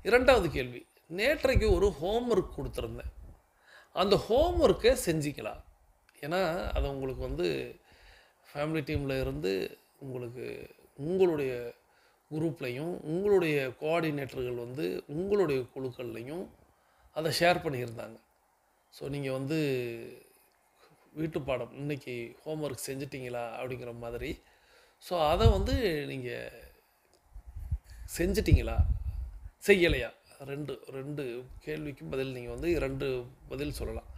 இரண்டாவது கேள்வி, நேற்றைக்கு ஒரு ஹோம்ஒர்க் கொடுத்துருந்தேன், அந்த ஹோம்ஒர்க்கை செஞ்சிங்களா? ஏன்னா அதை உங்களுக்கு வந்து ஃபேமிலி டீமில் இருந்து உங்களுக்கு உங்களுடைய குரூப்லையும் உங்களுடைய கோஆர்டினேட்டர்கள் வந்து உங்களுடைய குழுக்கள்லையும் அதை ஷேர் பண்ணியிருந்தாங்க. ஸோ நீங்கள் வந்து வீட்டு பாடம் இன்றைக்கி ஹோம்ஒர்க் செஞ்சிட்டிங்களா அப்படிங்கிற மாதிரி. ஸோ அதை வந்து நீங்கள் செஞ்சிட்டிங்களா, செய்யலையா? ரெண்டு கேள்விக்கும் பதில் நீங்கள் வந்து 2 பதில் சொல்லலாம்.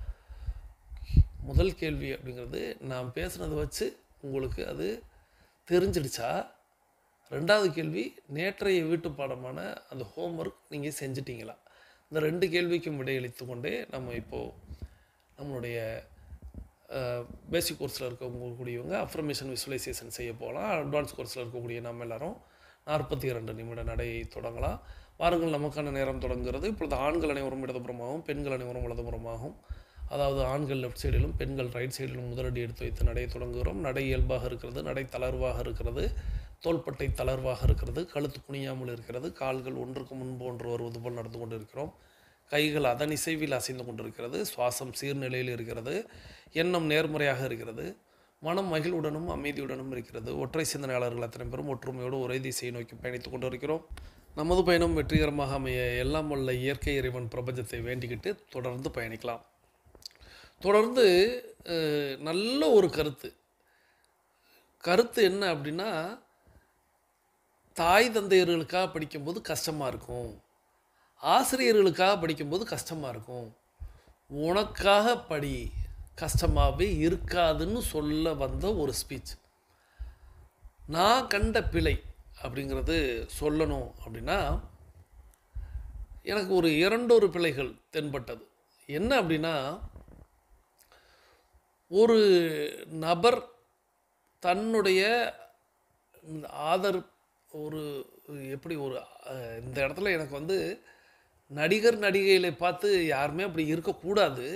முதல் கேள்வி அப்படிங்கிறது, நான் பேசுனதை வச்சு உங்களுக்கு அது தெரிஞ்சிடுச்சா? ரெண்டாவது கேள்வி, நேற்றைய வீட்டு பாடமான அந்த ஹோம்ஒர்க் நீங்கள் செஞ்சிட்டிங்களா? இந்த 2 கேள்விக்கும் விடையளித்து கொண்டே நம்ம இப்போது நம்மளுடைய பேசிக் கோர்ஸில் இருக்கக்கூடியவங்க அஃபர்மேஷன் விசுவலைசேஷன் செய்ய போகலாம். அட்வான்ஸ் கோர்ஸில் இருக்கக்கூடிய நம்ம எல்லோரும் 42 நிமிட நடையை தொடங்கலாம். வாருங்கள், நமக்கான நேரம் தொடங்குகிறது. இப்பொழுது ஆண்கள் அனைவரும் இடதுபுறமாகவும் பெண்கள் அனைவரும் வலதுபுறமாகவும், அதாவது ஆண்கள் லெஃப்ட் சைடிலும் பெண்கள் ரைட் சைடிலும் முதலடி எடுத்து வைத்து நடையை தொடங்குகிறோம். நடை இயல்பாக இருக்கிறது, நடை தளர்வாக இருக்கிறது, தோள்பட்டை தளர்வாக இருக்கிறது, கழுத்து குனியாமல் இருக்கிறது, கால்கள் ஒன்றுக்கு முன்பு ஒன்று வருவது போல் நடந்து கொண்டு இருக்கிறோம். கைகள் அதன் இசைவில் அசைந்து கொண்டிருக்கிறது. சுவாசம் சீர்நிலையில் இருக்கிறது. எண்ணம் நேர்முறையாக இருக்கிறது. மனம் மகிழ்வுடனும் அமைதியுடனும் இருக்கிறது. ஒற்றை சிந்தனையாளர்கள் அத்தனை பேரும் ஒற்றுமையோடு ஒரே திசையை நோக்கி பயணித்து கொண்டு இருக்கிறோம். நமது பயணம் வெற்றிகரமாக அமைய எல்லாம் வல்ல இயற்கை இறைவன் பிரபஞ்சத்தை வேண்டிக்கிட்டு தொடர்ந்து பயணிக்கலாம். தொடர்ந்து நல்ல ஒரு கருத்து என்ன அப்படின்னா, தாய் தந்தையர்களுக்காக படிக்கும்போது கஷ்டமாக இருக்கும், ஆசிரியர்களுக்காக படிக்கும்போது கஷ்டமாக இருக்கும், உனக்காக படி கஷ்டமாகவே இருக்காதுன்னு சொல்ல வந்த ஒரு ஸ்பீச். நான் கண்ட பிழை அப்படிங்கிறது சொல்லணும் அப்படின்னா, எனக்கு ஒரு 2 பிழைகள் தென்பட்டது. என்ன அப்படின்னா, ஒரு நபர் தன்னுடைய ஒரு எப்படி ஒரு இந்த இடத்துல எனக்கு வந்து நடிகர் நடிகைகளை பார்த்து யாருமே அப்படி இருக்கக்கூடாது.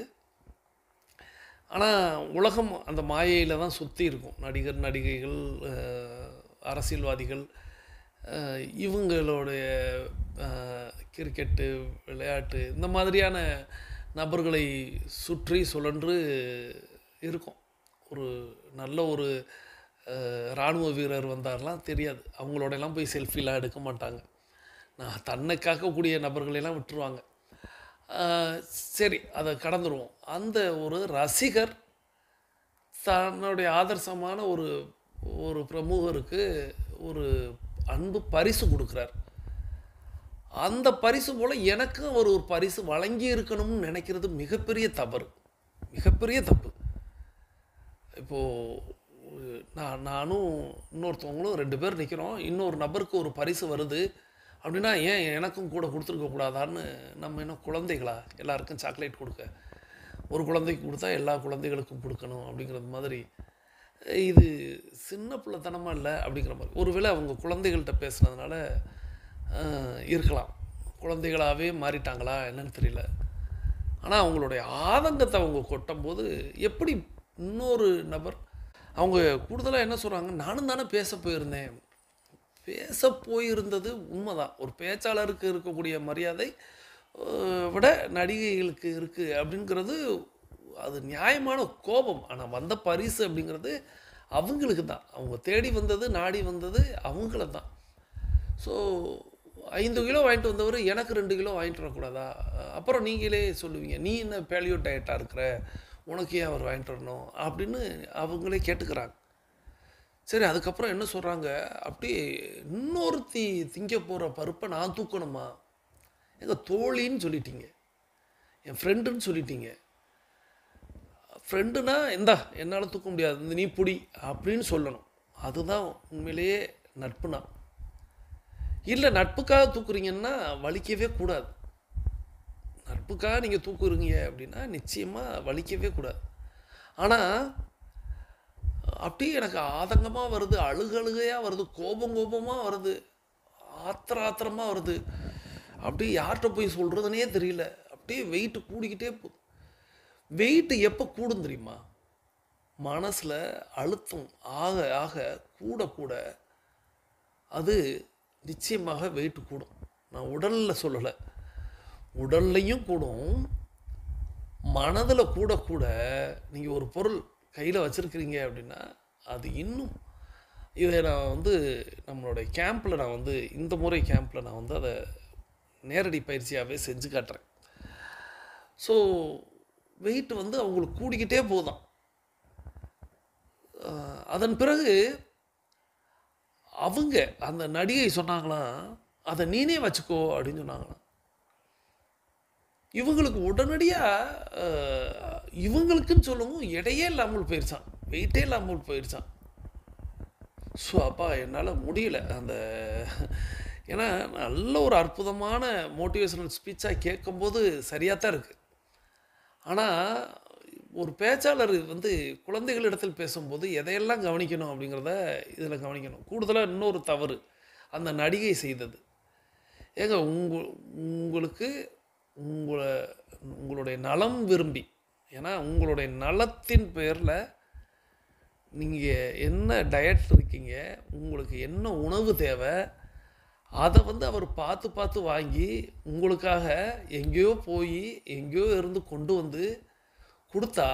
ஆனால் உலகம் அந்த மாயையில் தான் சுற்றி இருக்கும். நடிகர் நடிகைகள், அரசியல்வாதிகள், இவங்களுடைய கிரிக்கெட்டு விளையாட்டு இந்த மாதிரியான நபர்களை சுற்றி சுழன்று இருக்கும் ஒரு நல்ல ஒரு இராணுவ வீரர் வந்தார்லாம் தெரியாது. அவங்களோடலாம் போய் செல்ஃபிலாம் எடுக்க மாட்டாங்க. நான் தன்னை காக்கக்கூடிய நபர்களெல்லாம் விட்டுருவாங்க. சரி, அதை கடந்துருவோம். அந்த ஒரு ரசிகர் தன்னுடைய ஆதர்சமான ஒரு ஒரு பிரமுகருக்கு ஒரு அன்பு பரிசு கொடுக்குறார். அந்த பரிசு போல் எனக்கும் ஒரு பரிசு வழங்கி இருக்கணும்னு நினைக்கிறது மிகப்பெரிய தவறு, மிகப்பெரிய தப்பு. இப்போது நானும் இன்னொருத்தவங்களும் 2 பேர் நிற்கிறோம். இன்னொரு நபருக்கு ஒரு பரிசு வருது அப்படின்னா, ஏன் எனக்கும் கூட கொடுத்துருக்கக்கூடாதான்னு நம்ம என்ன குழந்தைகளா? எல்லாருக்கும் சாக்லேட் கொடுக்க, ஒரு குழந்தைக்கு கொடுத்தா எல்லா குழந்தைகளுக்கும் கொடுக்கணும் அப்படிங்கிறது மாதிரி, இது சின்ன பிள்ளைத்தனமாக இல்லை அப்படிங்கிற மாதிரி. ஒருவேளை அவங்க குழந்தைகள்கிட்ட பேசுனதுனால இருக்கலாம், குழந்தைகளாகவே மாறிட்டாங்களா என்னன்னு தெரியல. ஆனால் அவங்களுடைய ஆதங்கத்தை அவங்க கொட்டும்போது எப்படி இன்னொரு நபர் அவங்க கூடுதலாக என்ன சொல்கிறாங்க, நானும் தானே பேச போயிருந்தேன். பேச போயிருந்தது உண்மைதான். ஒரு பேச்சாளருக்கு இருக்கக்கூடிய மரியாதை விட நடிகைகளுக்கு இருக்குது அப்படிங்கிறது அது நியாயமான கோபம். ஆனால் வந்த பரிசு அப்படிங்கிறது அவங்களுக்கு தான். அவங்க தேடி வந்தது, நாடி வந்தது அவங்கள தான். ஸோ 5 கிலோ வாங்கிட்டு வந்தவர் எனக்கு 2 கிலோ வாங்கிட்டு வரக்கூடாதா? அப்புறம் நீங்களே சொல்லுவீங்க, நீ என்ன பேலியோ டயட்டாக இருக்கிற, உனக்கு ஏன் அவர் வாங்கிட்டு வரணும் அப்படின்னு அவங்களே கேட்டுக்கிறாங்க. சரி, அதுக்கப்புறம் என்ன சொல்கிறாங்க, அப்படியே இன்னொருத்தி திங்க போகிற பருப்பை நான் தூக்கணுமா? எங்கள் தோழின்னு சொல்லிட்டீங்க, என் ஃப்ரெண்டுன்னு சொல்லிட்டீங்க. ஃப்ரெண்டுனா இந்தா என்னால் தூக்க முடியாது, நீ புடி அப்படின்னு சொல்லணும். அதுதான் உண்மையிலேயே நட்புனா. இல்லை, நட்புக்காக தூக்குறீங்கன்னா வலிக்கவே கூடாது. நட்புக்காக நீங்கள் தூக்குறீங்க அப்படின்னா நிச்சயமாக வலிக்கவே கூடாது. ஆனால் அப்படியே எனக்கு ஆதங்கமாக வருது, அழுகையாக வருது, கோபமாக வருது, ஆத்திரமாக வருது. அப்படியே யார்கிட்ட போய் சொல்கிறதுனே தெரியல. அப்படியே வெயிட்டு கூடிக்கிட்டே போகுது. வெயிட்டு எப்போ கூடும் தெரியுமா? மனசில் அழுத்தம் ஆக ஆக கூட கூட அது நிச்சயமாக வெயிட்டு கூடும். நான் உடலில் சொல்லலை, உடல்லையும் கூடும், மனதில் கூட கூட. நீங்கள் ஒரு பொருள் கையில் வச்சுருக்கிறீங்க அப்படின்னா அது இன்னும், இதை நான் வந்து நம்மளுடைய கேம்பில் நான் வந்து இந்த முறை கேம்பில் நான் வந்து அதை நேரடி பயிற்சியாகவே செஞ்சு காட்டுறேன். ஸோ வெயிட் வந்து அவங்களுக்கு கூடிக்கிட்டே போதும். அதன் பிறகு அவங்க அந்த நடிகை சொன்னாங்களாம், அதை நீனே வச்சுக்கோ அப்படின்னு சொன்னாங்களாம். இவங்களுக்கு உடனடியாக இவங்களுக்குன்னு சொல்லவும் எடையே இல்லாமல் போயிடுச்சான், வெயிட்டே இல்லாமல் போயிடுச்சான். ஸோ அப்பா என்னால் முடியல அந்த. ஏன்னா நல்ல ஒரு அற்புதமான மோட்டிவேஷனல் ஸ்பீச்சாக கேட்கும்போது சரியாக தான் இருக்குது. ஆனால் ஒரு பேச்சாளர் வந்து குழந்தைகளிடத்தில் பேசும்போது எதையெல்லாம் கவனிக்கணும் அப்படிங்கிறத இதில் கவனிக்கணும். கூடுதலாக இன்னொரு தவறு அந்த நடிகை செய்தது. ஏங்க, உங்களுக்கு உங்களுடைய நலம் விரும்பி, ஏன்னா உங்களுடைய நலத்தின் பேரில் நீங்கள் என்ன டயட் இருக்கீங்க, உங்களுக்கு என்ன உணவு தேவை, அதை வந்து அவர் பார்த்து பார்த்து வாங்கி உங்களுக்காக எங்கேயோ போய் எங்கேயோ இருந்து கொண்டு வந்து கொடுத்தா,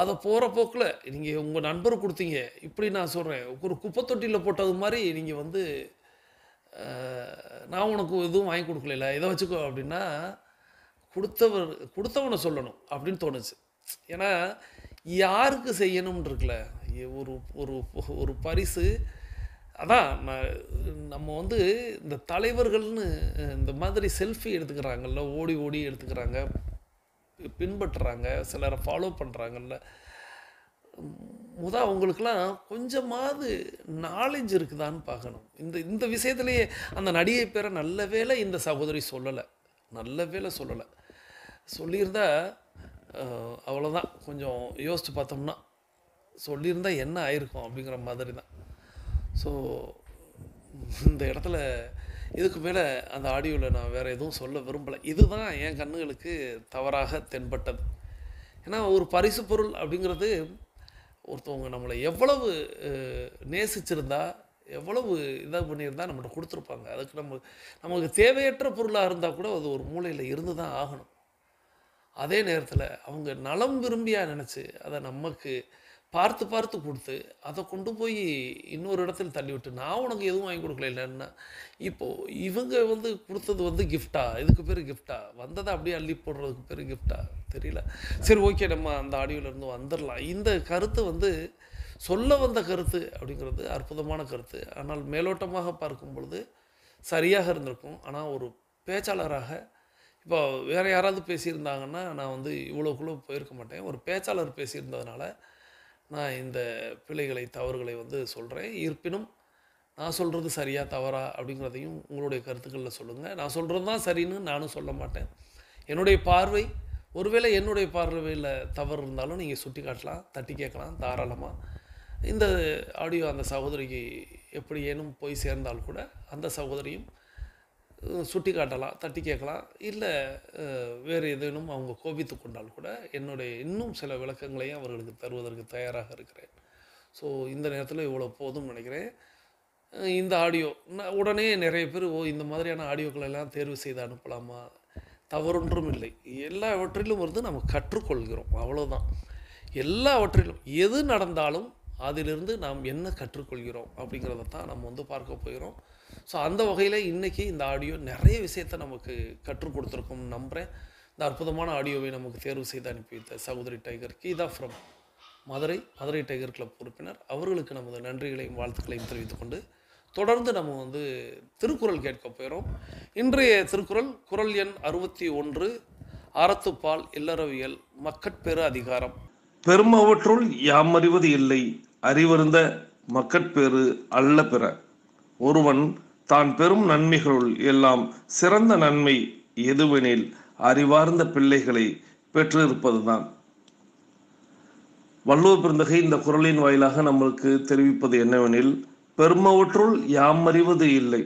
அதை போகிற போக்கில் நீங்கள் உங்கள் நண்பர் கொடுத்தீங்க, இப்படி நான் சொல்கிறேன், ஒரு குப்பை தொட்டியில் போட்டது மாதிரி நீங்கள் வந்து நான் உனக்கு எதுவும் வாங்கி கொடுக்கல, இதை வச்சுக்கோ அப்படின்னா கொடுத்தவனை சொல்லணும் அப்படின்னு தோணுச்சு. ஏன்னா யாருக்கு செய்யணும்னு இருக்குல்ல ஒரு ஒரு ஒரு பரிசு. அதான் நம்ம வந்து இந்த தலைவர்கள்னு இந்த மாதிரி செல்ஃபி எடுத்துக்கிறாங்கல்ல, ஓடி ஓடி எடுத்துக்கிறாங்க, பின்பற்றுறாங்க, சிலரை ஃபாலோ பண்ணுறாங்கல்ல. அவங்களுக்கெல்லாம் கொஞ்சமாவது நாலேஜ் இருக்குதான்னு பார்க்கணும். இந்த விஷயத்துலேயே அந்த நடிகை பேரை நல்ல வேளை இந்த சகோதரி சொல்லலை, நல்ல வேளை சொல்லலை. சொல்லியிருந்தா அவ்வளோதான். கொஞ்சம் யோசித்து பார்த்தோம்னா சொல்லியிருந்தா என்ன ஆயிருக்கும் அப்படிங்கிற மாதிரி தான். ஸோ இந்த இடத்துல இதுக்கு மேலே அந்த ஆடியோவில் நான் வேறு எதுவும் சொல்ல விரும்பலை. இதுதான் என் கண்ணுகளுக்கு தவறாக தென்பட்டது. ஏன்னா ஒரு பரிசு பொருள் அப்படிங்கிறது ஒருத்தவங்க நம்மளை எவ்வளவு நேசிச்சிருந்தா, எவ்வளவு இதாக பண்ணியிருந்தால் நம்மகிட்ட கொடுத்துருப்பாங்க. அதுக்கு நமக்கு தேவையற்ற பொருளாக இருந்தால் கூட அது ஒரு மூலையில் இருந்து தான் ஆகணும். அதே நேரத்தில் அவங்க நலம் விரும்பியாக நினச்சி அதை நமக்கு பார்த்து பார்த்து கொடுத்து அதை கொண்டு போய் இன்னொரு இடத்துல தள்ளி விட்டு நான் உனக்கு எதுவும் வாங்கி கொடுக்கல இல்லைன்னா இப்போது இவங்க வந்து கொடுத்தது வந்து கிஃப்டா, இதுக்கு பேர் கிஃப்டா, வந்ததை அப்படியே அள்ளி போடுறதுக்கு பேர் கிஃப்டா தெரியல. சரி, ஓகே, நம்ம அந்த ஆடியோலேருந்து வந்துடலாம். இந்த கருத்து வந்து சொல்ல வந்த கருத்து அப்படிங்கிறது அற்புதமான கருத்து. ஆனால் மேலோட்டமாக பார்க்கும் பொழுது சரியாக இருந்திருக்கும். ஆனால் ஒரு பேச்சாளராக இப்போ வேறு யாராவது பேசியிருந்தாங்கன்னா நான் வந்து இவ்வளோக்குள்ளே போயிருக்க மாட்டேன். ஒரு பேச்சாளர் பேசியிருந்ததுனால நான் இந்த பிழைகளை தவறுகளை வந்து சொல்கிறேன். இருப்பினும் நான் சொல்கிறது சரியா தவறா அப்படிங்கிறதையும் உங்களுடைய கருத்துக்களில் சொல்லுங்கள். நான் சொல்கிறது தான் சரின்னு நானும் சொல்ல மாட்டேன். என்னுடைய பார்வை, ஒருவேளை என்னுடைய பார்வையில் தவறு இருந்தாலும் நீங்கள் சுட்டி காட்டலாம், தட்டி கேட்கலாம் தாராளமாக. இந்த ஆடியோ அந்த சகோதரிக்கு எப்படி ஏனும் போய் சேர்ந்தால் கூட அந்த சகோதரியும் சுட்டி காட்டலாம், தட்டி கேட்கலாம். இல்லை வேறு ஏதேனும் அவங்க கோபித்து கொண்டால் கூட என்னுடைய இன்னும் சில விளக்கங்களையும் அவர்களுக்கு தருவதற்கு தயாராக இருக்கிறேன். ஸோ இந்த நேரத்தில் இவ்வளோ போதும்னு நினைக்கிறேன். இந்த ஆடியோ உடனே நிறைய பேர் இந்த மாதிரியான ஆடியோக்களை எல்லாம் தேர்வு செய்து அனுப்பலாமா? தவறொன்றும் இல்லை. எல்லாவற்றிலும் வந்து நம்ம கற்றுக்கொள்கிறோம், அவ்வளோதான். எல்லாவற்றிலும் எது நடந்தாலும் அதிலிருந்து நாம் என்ன கற்றுக்கொள்கிறோம் அப்படிங்கிறத தான் நம்ம வந்து பார்க்க போகிறோம். ஸோ அந்த வகையில் இன்றைக்கி இந்த ஆடியோ நிறைய விஷயத்தை நமக்கு கற்றுக் கொடுத்துருக்கோம்னு நம்புகிறேன். இந்த அற்புதமான ஆடியோவை நமக்கு தேர்வு செய்து அனுப்பி வைத்த சகோதரி tiger Geetha from Madurai tiger club உறுப்பினர் அவர்களுக்கு நமது நன்றிகளையும் வாழ்த்துக்களையும் தெரிவித்துக்கொண்டு தொடர்ந்து நம்ம வந்து திருக்குறள் கேட்க போகிறோம். இன்றைய திருக்குறள் குறள் எண் 61, அறத்துப்பால் இல்லறவியல் மக்கட்பேறு அதிகாரம். பெருமவற்றுள் யாமறிவது இல்லை, அறிவருந்த மக்கட்பேறு அல்ல பிற. ஒருவன் தான் பெரும் நன்மைகளுள் எல்லாம் சிறந்த நன்மை எதுவெனில் அறிவார்ந்த பிள்ளைகளை பெற்றிருப்பதுதான். வள்ளுவர் பெருந்தகை இந்த குறளின் வாயிலாக நம்மளுக்கு தெரிவிப்பது என்னவெனில், பெருமவற்றுள் யாமறிவது இல்லை,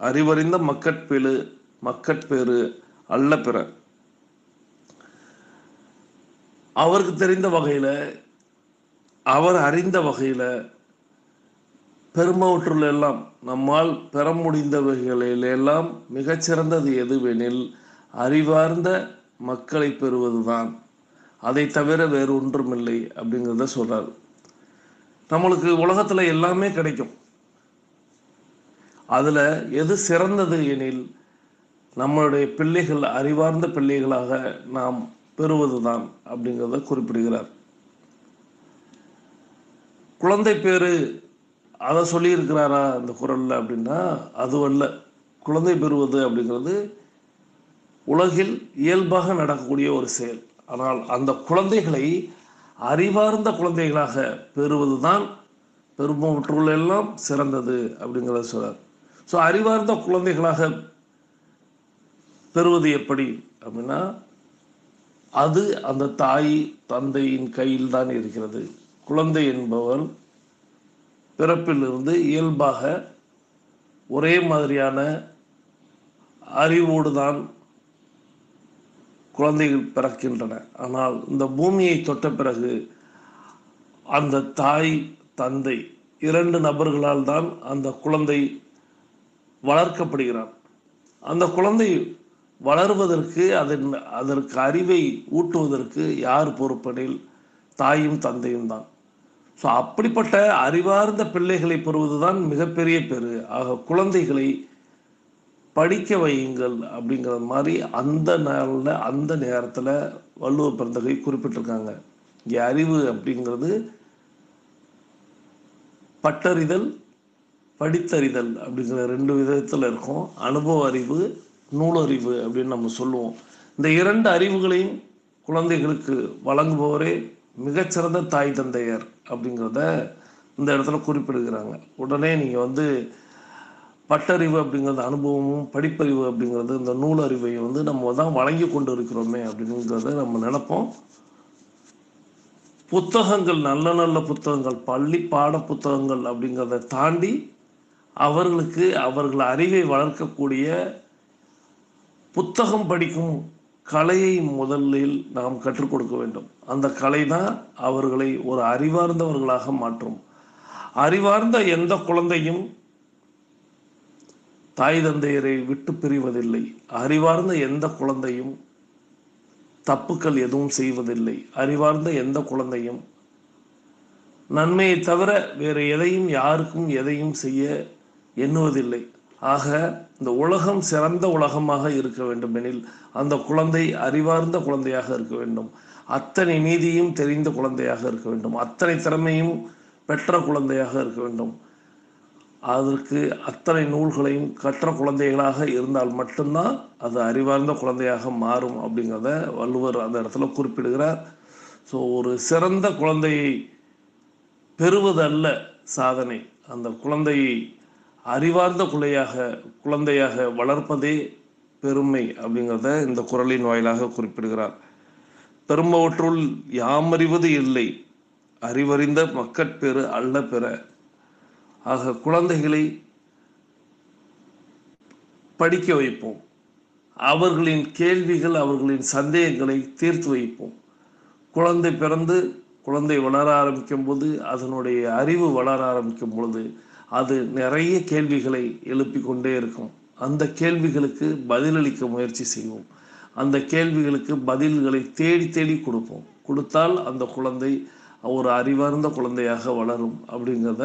அறிவறிந்த மக்கட்பேறு அல்ல பிற. அவருக்கு தெரிந்த வகையில், அவர் அறிந்த வகையில் பெருமவற்றுள் எல்லாம் நம்மால் பெற முடிந்தவைகளிலெல்லாம் மிகச்சிறந்தது எதுவெனில் அறிவார்ந்த மக்களை பெறுவதுதான். அதை தவிர வேறு ஒன்றுமில்லை அப்படிங்கிறத சொல்றாரு. நம்மளுக்கு உலகத்துல எல்லாமே கிடைக்கும். அதுல எது சிறந்தது எனில் நம்மளுடைய பிள்ளைகள் அறிவார்ந்த பிள்ளைகளாக நாம் பெறுவதுதான் அப்படிங்கிறத குறிப்பிடுகிறார். குழந்தை பேரு அதை சொல்லியிருக்கிறாரா அந்த குறள்ல அப்படின்னா அதுவல்ல. குழந்தை பெறுவது அப்படிங்கிறது உலகில் இயல்பாக நடக்கக்கூடிய ஒரு செயல். ஆனால் அந்த குழந்தைகளை அறிவார்ந்த குழந்தைகளாக பெறுவதுதான் பெருமவற்றுள் எல்லாம் சிறந்தது அப்படிங்கிறத சொல்றார். ஸோ அறிவார்ந்த குழந்தைகளாக பெறுவது எப்படி அப்படின்னா அது அந்த தாய் தந்தையின் கையில் தான் இருக்கிறது. குழந்தை என்பவன் பிறப்பிலிருந்து இயல்பாக ஒரே மாதிரியான அறிவோடு தான் குழந்தைகள் பிறக்கின்றன. ஆனால் இந்த பூமியை தொட்ட பிறகு அந்த தாய் தந்தை 2 நபர்களால் தான் அந்த குழந்தை வளர்க்கப்படுகிறான். அந்த குழந்தை வளர்வதற்கு அதற்கு அறிவை ஊட்டுவதற்கு யார் பொறுப்பெனில் தாயும் தந்தையும் தான். ஸோ அப்படிப்பட்ட அறிவார்ந்த பிள்ளைகளை பெறுவதுதான் மிகப்பெரிய பேரு. ஆக குழந்தைகளை படிக்க வையுங்கள் அப்படிங்கிற மாதிரி அந்த நாளில் அந்த நேரத்தில் வள்ளுவர் பெருந்தகை குறிப்பிட்டிருக்காங்க. இங்கே அறிவு அப்படிங்கிறது பட்டறிதல் படித்தறிதல் அப்படிங்கிற 2 விதத்தில் இருக்கும். அனுபவ அறிவு நூலறிவு அப்படின்னு நம்ம சொல்லுவோம். இந்த 2 அறிவுகளையும் குழந்தைகளுக்கு வழங்குபவரே மிகச்சிறந்த தாய் தந்தையர் அப்படிங்கிறத இந்த இடத்துல குறிப்பிடுகிறாங்க. உடனே நீங்கள் வந்து பட்டறிவு அப்படிங்கிறது அனுபவமும் படிப்பறிவு அப்படிங்கிறது இந்த நூலறிவையும் வந்து நம்ம தான் வழங்கி கொண்டு இருக்கிறோமே அப்படிங்கிறத நம்ம நினைப்போம். புத்தகங்கள் நல்ல நல்ல புத்தகங்கள் பள்ளி பாட புத்தகங்கள் அப்படிங்கிறத தாண்டி அவர்களுக்கு அவர்கள் அறிவை வளர்க்கக்கூடிய புத்தகம் படிக்கும் கலையை முதலில் நாம் கற்றுக் கொடுக்க வேண்டும். அந்த கலை தான் அவர்களை ஒரு அறிவார்ந்தவர்களாக மாற்றும். அறிவார்ந்த எந்த குழந்தையும் தாய் தந்தையரை விட்டு பிரிவதில்லை. அறிவார்ந்த எந்த குழந்தையும் தப்புக்கள் எதுவும் செய்வதில்லை. அறிவார்ந்த எந்த குழந்தையும் நன்மையை தவிர வேறு எதையும் யாருக்கும் எதையும் செய்ய எண்ணுவதில்லை. ஆக இந்த உலகம் சிறந்த உலகமாக இருக்க வேண்டும் எனில் அந்த குழந்தை அறிவார்ந்த குழந்தையாக இருக்க வேண்டும். அத்தனை நீதியும் தெரிந்த குழந்தையாக இருக்க வேண்டும். அத்தனை திறமையும் பெற்ற குழந்தையாக இருக்க வேண்டும். அதற்கு அத்தனை நூல்களையும் கற்ற குழந்தைகளாக இருந்தால் மட்டும்தான் அது அறிவார்ந்த குழந்தையாக மாறும் அப்படிங்கிறத வள்ளுவர் அந்த இடத்துல குறிப்பிடுகிறார். ஸோ ஒரு சிறந்த குழந்தையை பெறுவதல்ல சாதனை, அந்த குழந்தையை அறிவார்ந்த குழந்தையாக வளர்ப்பதே பெருமை அப்படிங்கிறத இந்த குறளின் வாயிலாக குறிப்பிடுகிறார். பெரும்பவற்றுள் யாமறிவது இல்லை, அறிவறிந்த மக்கட்பேறு அல்ல பிற. ஆக குழந்தைகளை படிக்க வைப்போம். அவர்களின் கேள்விகள், அவர்களின் சந்தேகங்களை தீர்த்து வைப்போம். குழந்தை பிறந்து குழந்தை வளர ஆரம்பிக்கும் போது, அதனுடைய அறிவு வளர ஆரம்பிக்கும் பொழுது அது நிறைய கேள்விகளை எழுப்பி கொண்டே இருக்கும். அந்த கேள்விகளுக்கு பதிலளிக்க முயற்சி செய்வோம். அந்த கேள்விகளுக்கு பதில்களை தேடி தேடி கொடுப்போம். கொடுத்தால் அந்த குழந்தை ஒரு அறிவார்ந்த குழந்தையாக வளரும் அப்படிங்கிறத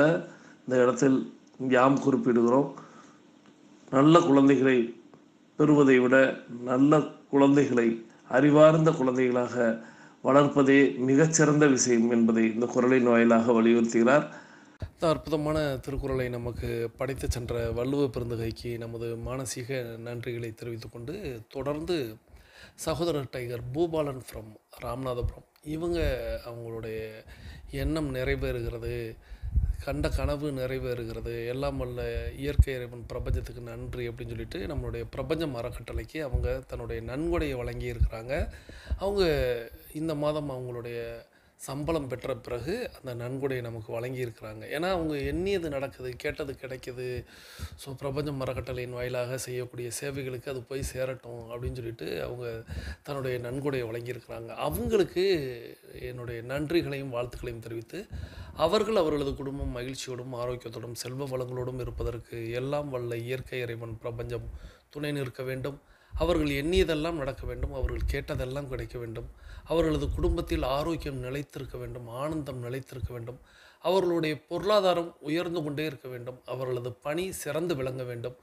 இந்த இடத்தில் யாம் குறிப்பிடுகிறோம். நல்ல குழந்தைகளை பெறுவதை விட நல்ல குழந்தைகளை அறிவார்ந்த குழந்தைகளாக வளர்ப்பதே மிகச்சிறந்த விஷயம் என்பதை இந்த குறளின் வாயிலாக வலியுறுத்துகிறார். இந்த அற்புதமான திருக்குறளை நமக்கு படைத்து சென்ற வள்ளுவ பெருந்தகைக்கு நமது மானசீக நன்றிகளை தெரிவித்துக்கொண்டு, தொடர்ந்து சகோதரர் டைகர் பூபாலன் ஃப்ரம் ராமநாதபுரம் இவங்க அவங்களுடைய எண்ணம் நிறைவேறுகிறது, கண்ட கனவு நிறைவேறுகிறது, எல்லாம் வல்ல இயற்கை இறைவன் பிரபஞ்சத்துக்கு நன்றி அப்படின்னு சொல்லிட்டு நம்மளுடைய பிரபஞ்சம் அறக்கட்டளைக்கு அவங்க தன்னுடைய நன்கொடையை வழங்கியிருக்கிறாங்க. அவங்க இந்த மாதம் அவங்களுடைய சம்பளம் பெற்ற பிறகு அந்த நன்கொடையை நமக்கு வழங்கியிருக்கிறாங்க. ஏன்னா அவங்க எண்ணியது நடக்குது, கேட்டது கிடைக்குது. ஸோ பிரபஞ்சம் அறக்கட்டளையின் வாயிலாக செய்யக்கூடிய சேவைகளுக்கு அது போய் சேரட்டும் அப்படின்னு சொல்லிட்டு அவங்க தன்னுடைய நன்கொடையை வழங்கியிருக்கிறாங்க. அவங்களுக்கு என்னுடைய நன்றிகளையும் வாழ்த்துக்களையும் தெரிவித்து, அவர்கள் அவர்களது குடும்பம் மகிழ்ச்சியோடும் ஆரோக்கியத்தோடும் செல்வ வளங்களோடும் இருப்பதற்கு எல்லாம் வல்ல இயற்கை இறைவன் பிரபஞ்சம் துணை நிற்க வேண்டும். அவர்கள் எண்ணியதெல்லாம் நடக்க வேண்டும், அவர்கள் கேட்டதெல்லாம் கிடைக்க வேண்டும், அவர்களது குடும்பத்தில் ஆரோக்கியம் நிலைத்திருக்க வேண்டும், ஆனந்தம் நிலைத்திருக்க வேண்டும், அவர்களுடைய பொருளாதாரம் உயர்ந்து கொண்டே இருக்க வேண்டும், அவர்களது பணி சிறந்து விளங்க வேண்டும்,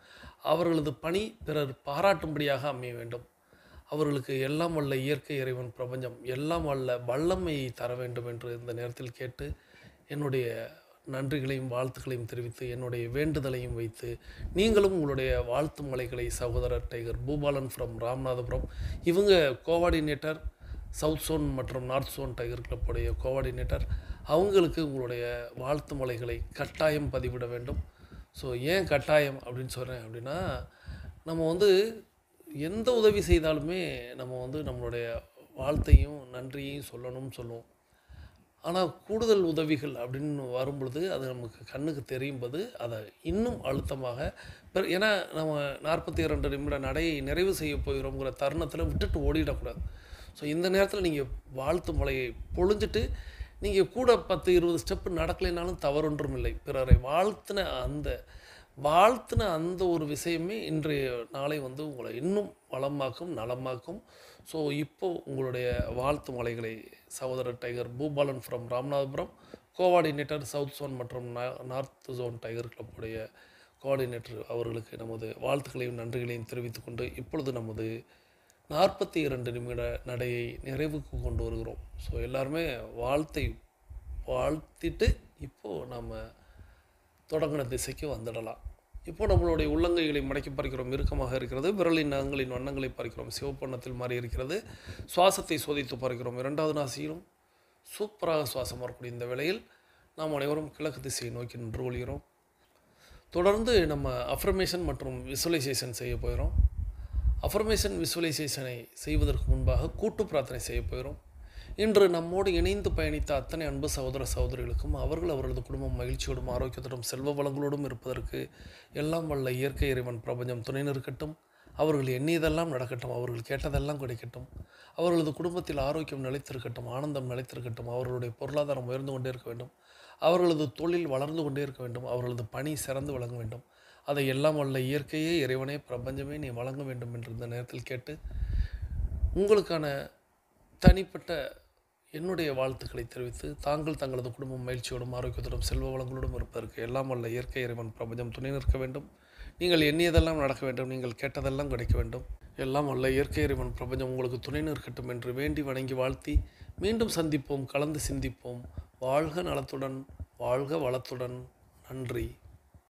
அவர்களது பணி பிறர் பாராட்டும்படியாக அமைய வேண்டும், அவர்களுக்கு எல்லாம் வல்ல இயற்கை இறைவன் பிரபஞ்சம் எல்லாம் வல்ல வல்லமையை தர வேண்டும் என்று இந்த நேரத்தில் கேட்டு, என்னுடைய நன்றிகளையும் வாழ்த்துக்களையும் தெரிவித்து, என்னுடைய வேண்டுதலையும் வைத்து, நீங்களும் உங்களுடைய வாழ்த்து மலைகளை சகோதரர் டைகர் பூபாலன் ஃப்ரம் ராமநாதபுரம் இவங்க கோஆர்டினேட்டர் சவுத் சோன் மற்றும் நார்த் சோன் டைகர் கிளப்புடைய கோஆர்டினேட்டர், அவங்களுக்கு உங்களுடைய வாழ்த்து மலைகளை கட்டாயம் பதிவிட வேண்டும். ஸோ ஏன் கட்டாயம் அப்படின்னு சொல்கிறேன் அப்படின்னா, நம்ம எந்த உதவி செய்தாலுமே நம்ம நம்மளுடைய வாழ்த்தையும் நன்றியையும் சொல்லுவோம். ஆனால் கூடுதல் உதவிகள் அப்படின்னு வரும்பொழுது அது நமக்கு கண்ணுக்கு தெரியும் போது அதை இன்னும் அழுத்தமாக ஏன்னா நம்ம 42 நிமிட நடையை நிறைவு செய்ய போகிறோங்கிற தருணத்தில் விட்டுட்டு ஓடிடக்கூடாது. ஸோ இந்த நேரத்தில் நீங்கள் வாழ்த்து மலையை பொழிஞ்சிட்டு நீங்கள் கூட 10-20 ஸ்டெப்பு நடக்கலைனாலும் தவறொன்றும் இல்லை. பிறரை வாழ்த்தின அந்த ஒரு விஷயமே இன்றைய நாளை உங்களை இன்னும் வளமாக்கும் நலமாக்கும். ஸோ இப்போது உங்களுடைய வாழ்த்து மலைகளை சகோதரர் tiger Boopalan from Ramanathapuram coordinator south zone மற்றும் நார்த் ஜோன் டைகர் கிளப்புடைய கோஆர்டினேட்டர் அவர்களுக்கு நமது வாழ்த்துக்களையும் நன்றிகளையும் தெரிவித்து கொண்டு, இப்பொழுது நமது 42 நிமிட நடையை நிறைவுக்கு கொண்டு வருகிறோம். ஸோ எல்லாருமே வாழ்த்திட்டு இப்போது நம்ம தொடங்கின திசைக்கு வந்துடலாம். இப்போது நம்மளுடைய உள்ளங்கைகளை மடக்கி பறிக்கிறோம், இறுக்கமாக இருக்கிறது. விரலின் நகங்களின் வண்ணங்களை பறிக்கிறோம், சிவப்பண்ணத்தில் மாறி இருக்கிறது. சுவாசத்தை சோதித்து பறிக்கிறோம், 2வது நாசியிலும் சூப்பராக சுவாசம் வரக்கூடிய இந்த வேளையில் நாம் அனைவரும் கிழக்கு திசையை நோக்கி நின்று கொள்கிறோம். தொடர்ந்து நம்ம அஃபர்மேஷன் மற்றும் விசுவலைசேஷன் செய்ய போகிறோம். அஃபர்மேஷன் விசுவலைசேஷனை செய்வதற்கு முன்பாக கூட்டு பிரார்த்தனை செய்ய போகிறோம். இன்று நம்மோடு இணைந்து பயணித்த அத்தனை அன்பு சகோதர சகோதரிகளுக்கும் அவர்கள் அவர்களது குடும்பம் மகிழ்ச்சியோடும் ஆரோக்கியத்தோடும் செல்வ வளங்களோடும் இருப்பதற்கு எல்லாம் வல்ல இயற்கை இறைவன் பிரபஞ்சம் துணை நிற்கட்டும். அவர்கள் எண்ணியதெல்லாம் நடக்கட்டும், அவர்கள் கேட்டதெல்லாம் கிடைக்கட்டும், அவர்களது குடும்பத்தில் ஆரோக்கியம் நிலைத்திருக்கட்டும், ஆனந்தம் நிலைத்திருக்கட்டும், அவர்களுடைய பொருளாதாரம் உயர்ந்து கொண்டே இருக்க வேண்டும், அவர்களது தொழில் வளர்ந்து கொண்டே இருக்க வேண்டும், அவர்களது பணி சிறந்து வழங்க வேண்டும். அதை எல்லாம் வல்ல இயற்கையே இறைவனே பிரபஞ்சமே நீ வழங்க வேண்டும் என்று இந்த நேரத்தில் கேட்டு, உங்களுக்கான தனிப்பட்ட என்னுடைய வாழ்த்துக்களை தெரிவித்து தாங்கள் தங்களது குடும்பம் மகிழ்ச்சியோடும் ஆரோக்கியத்தோடும் செல்வ வளங்களோடும் இருப்பதற்கு எல்லாம் வல்ல இயற்கை இறைவன் பிரபஞ்சம் துணை நிற்க வேண்டும். நீங்கள் எண்ணியதெல்லாம் நடக்க வேண்டும், நீங்கள் கேட்டதெல்லாம் கிடைக்க வேண்டும். எல்லாம் வல்ல இயற்கை இறைவன் பிரபஞ்சம் உங்களுக்கு துணை நிற்கட்டும் என்று வேண்டி வணங்கி வாழ்த்தி மீண்டும் சந்திப்போம், கலந்து சிந்திப்போம். வாழ்க நலத்துடன், வாழ்க வளத்துடன். நன்றி.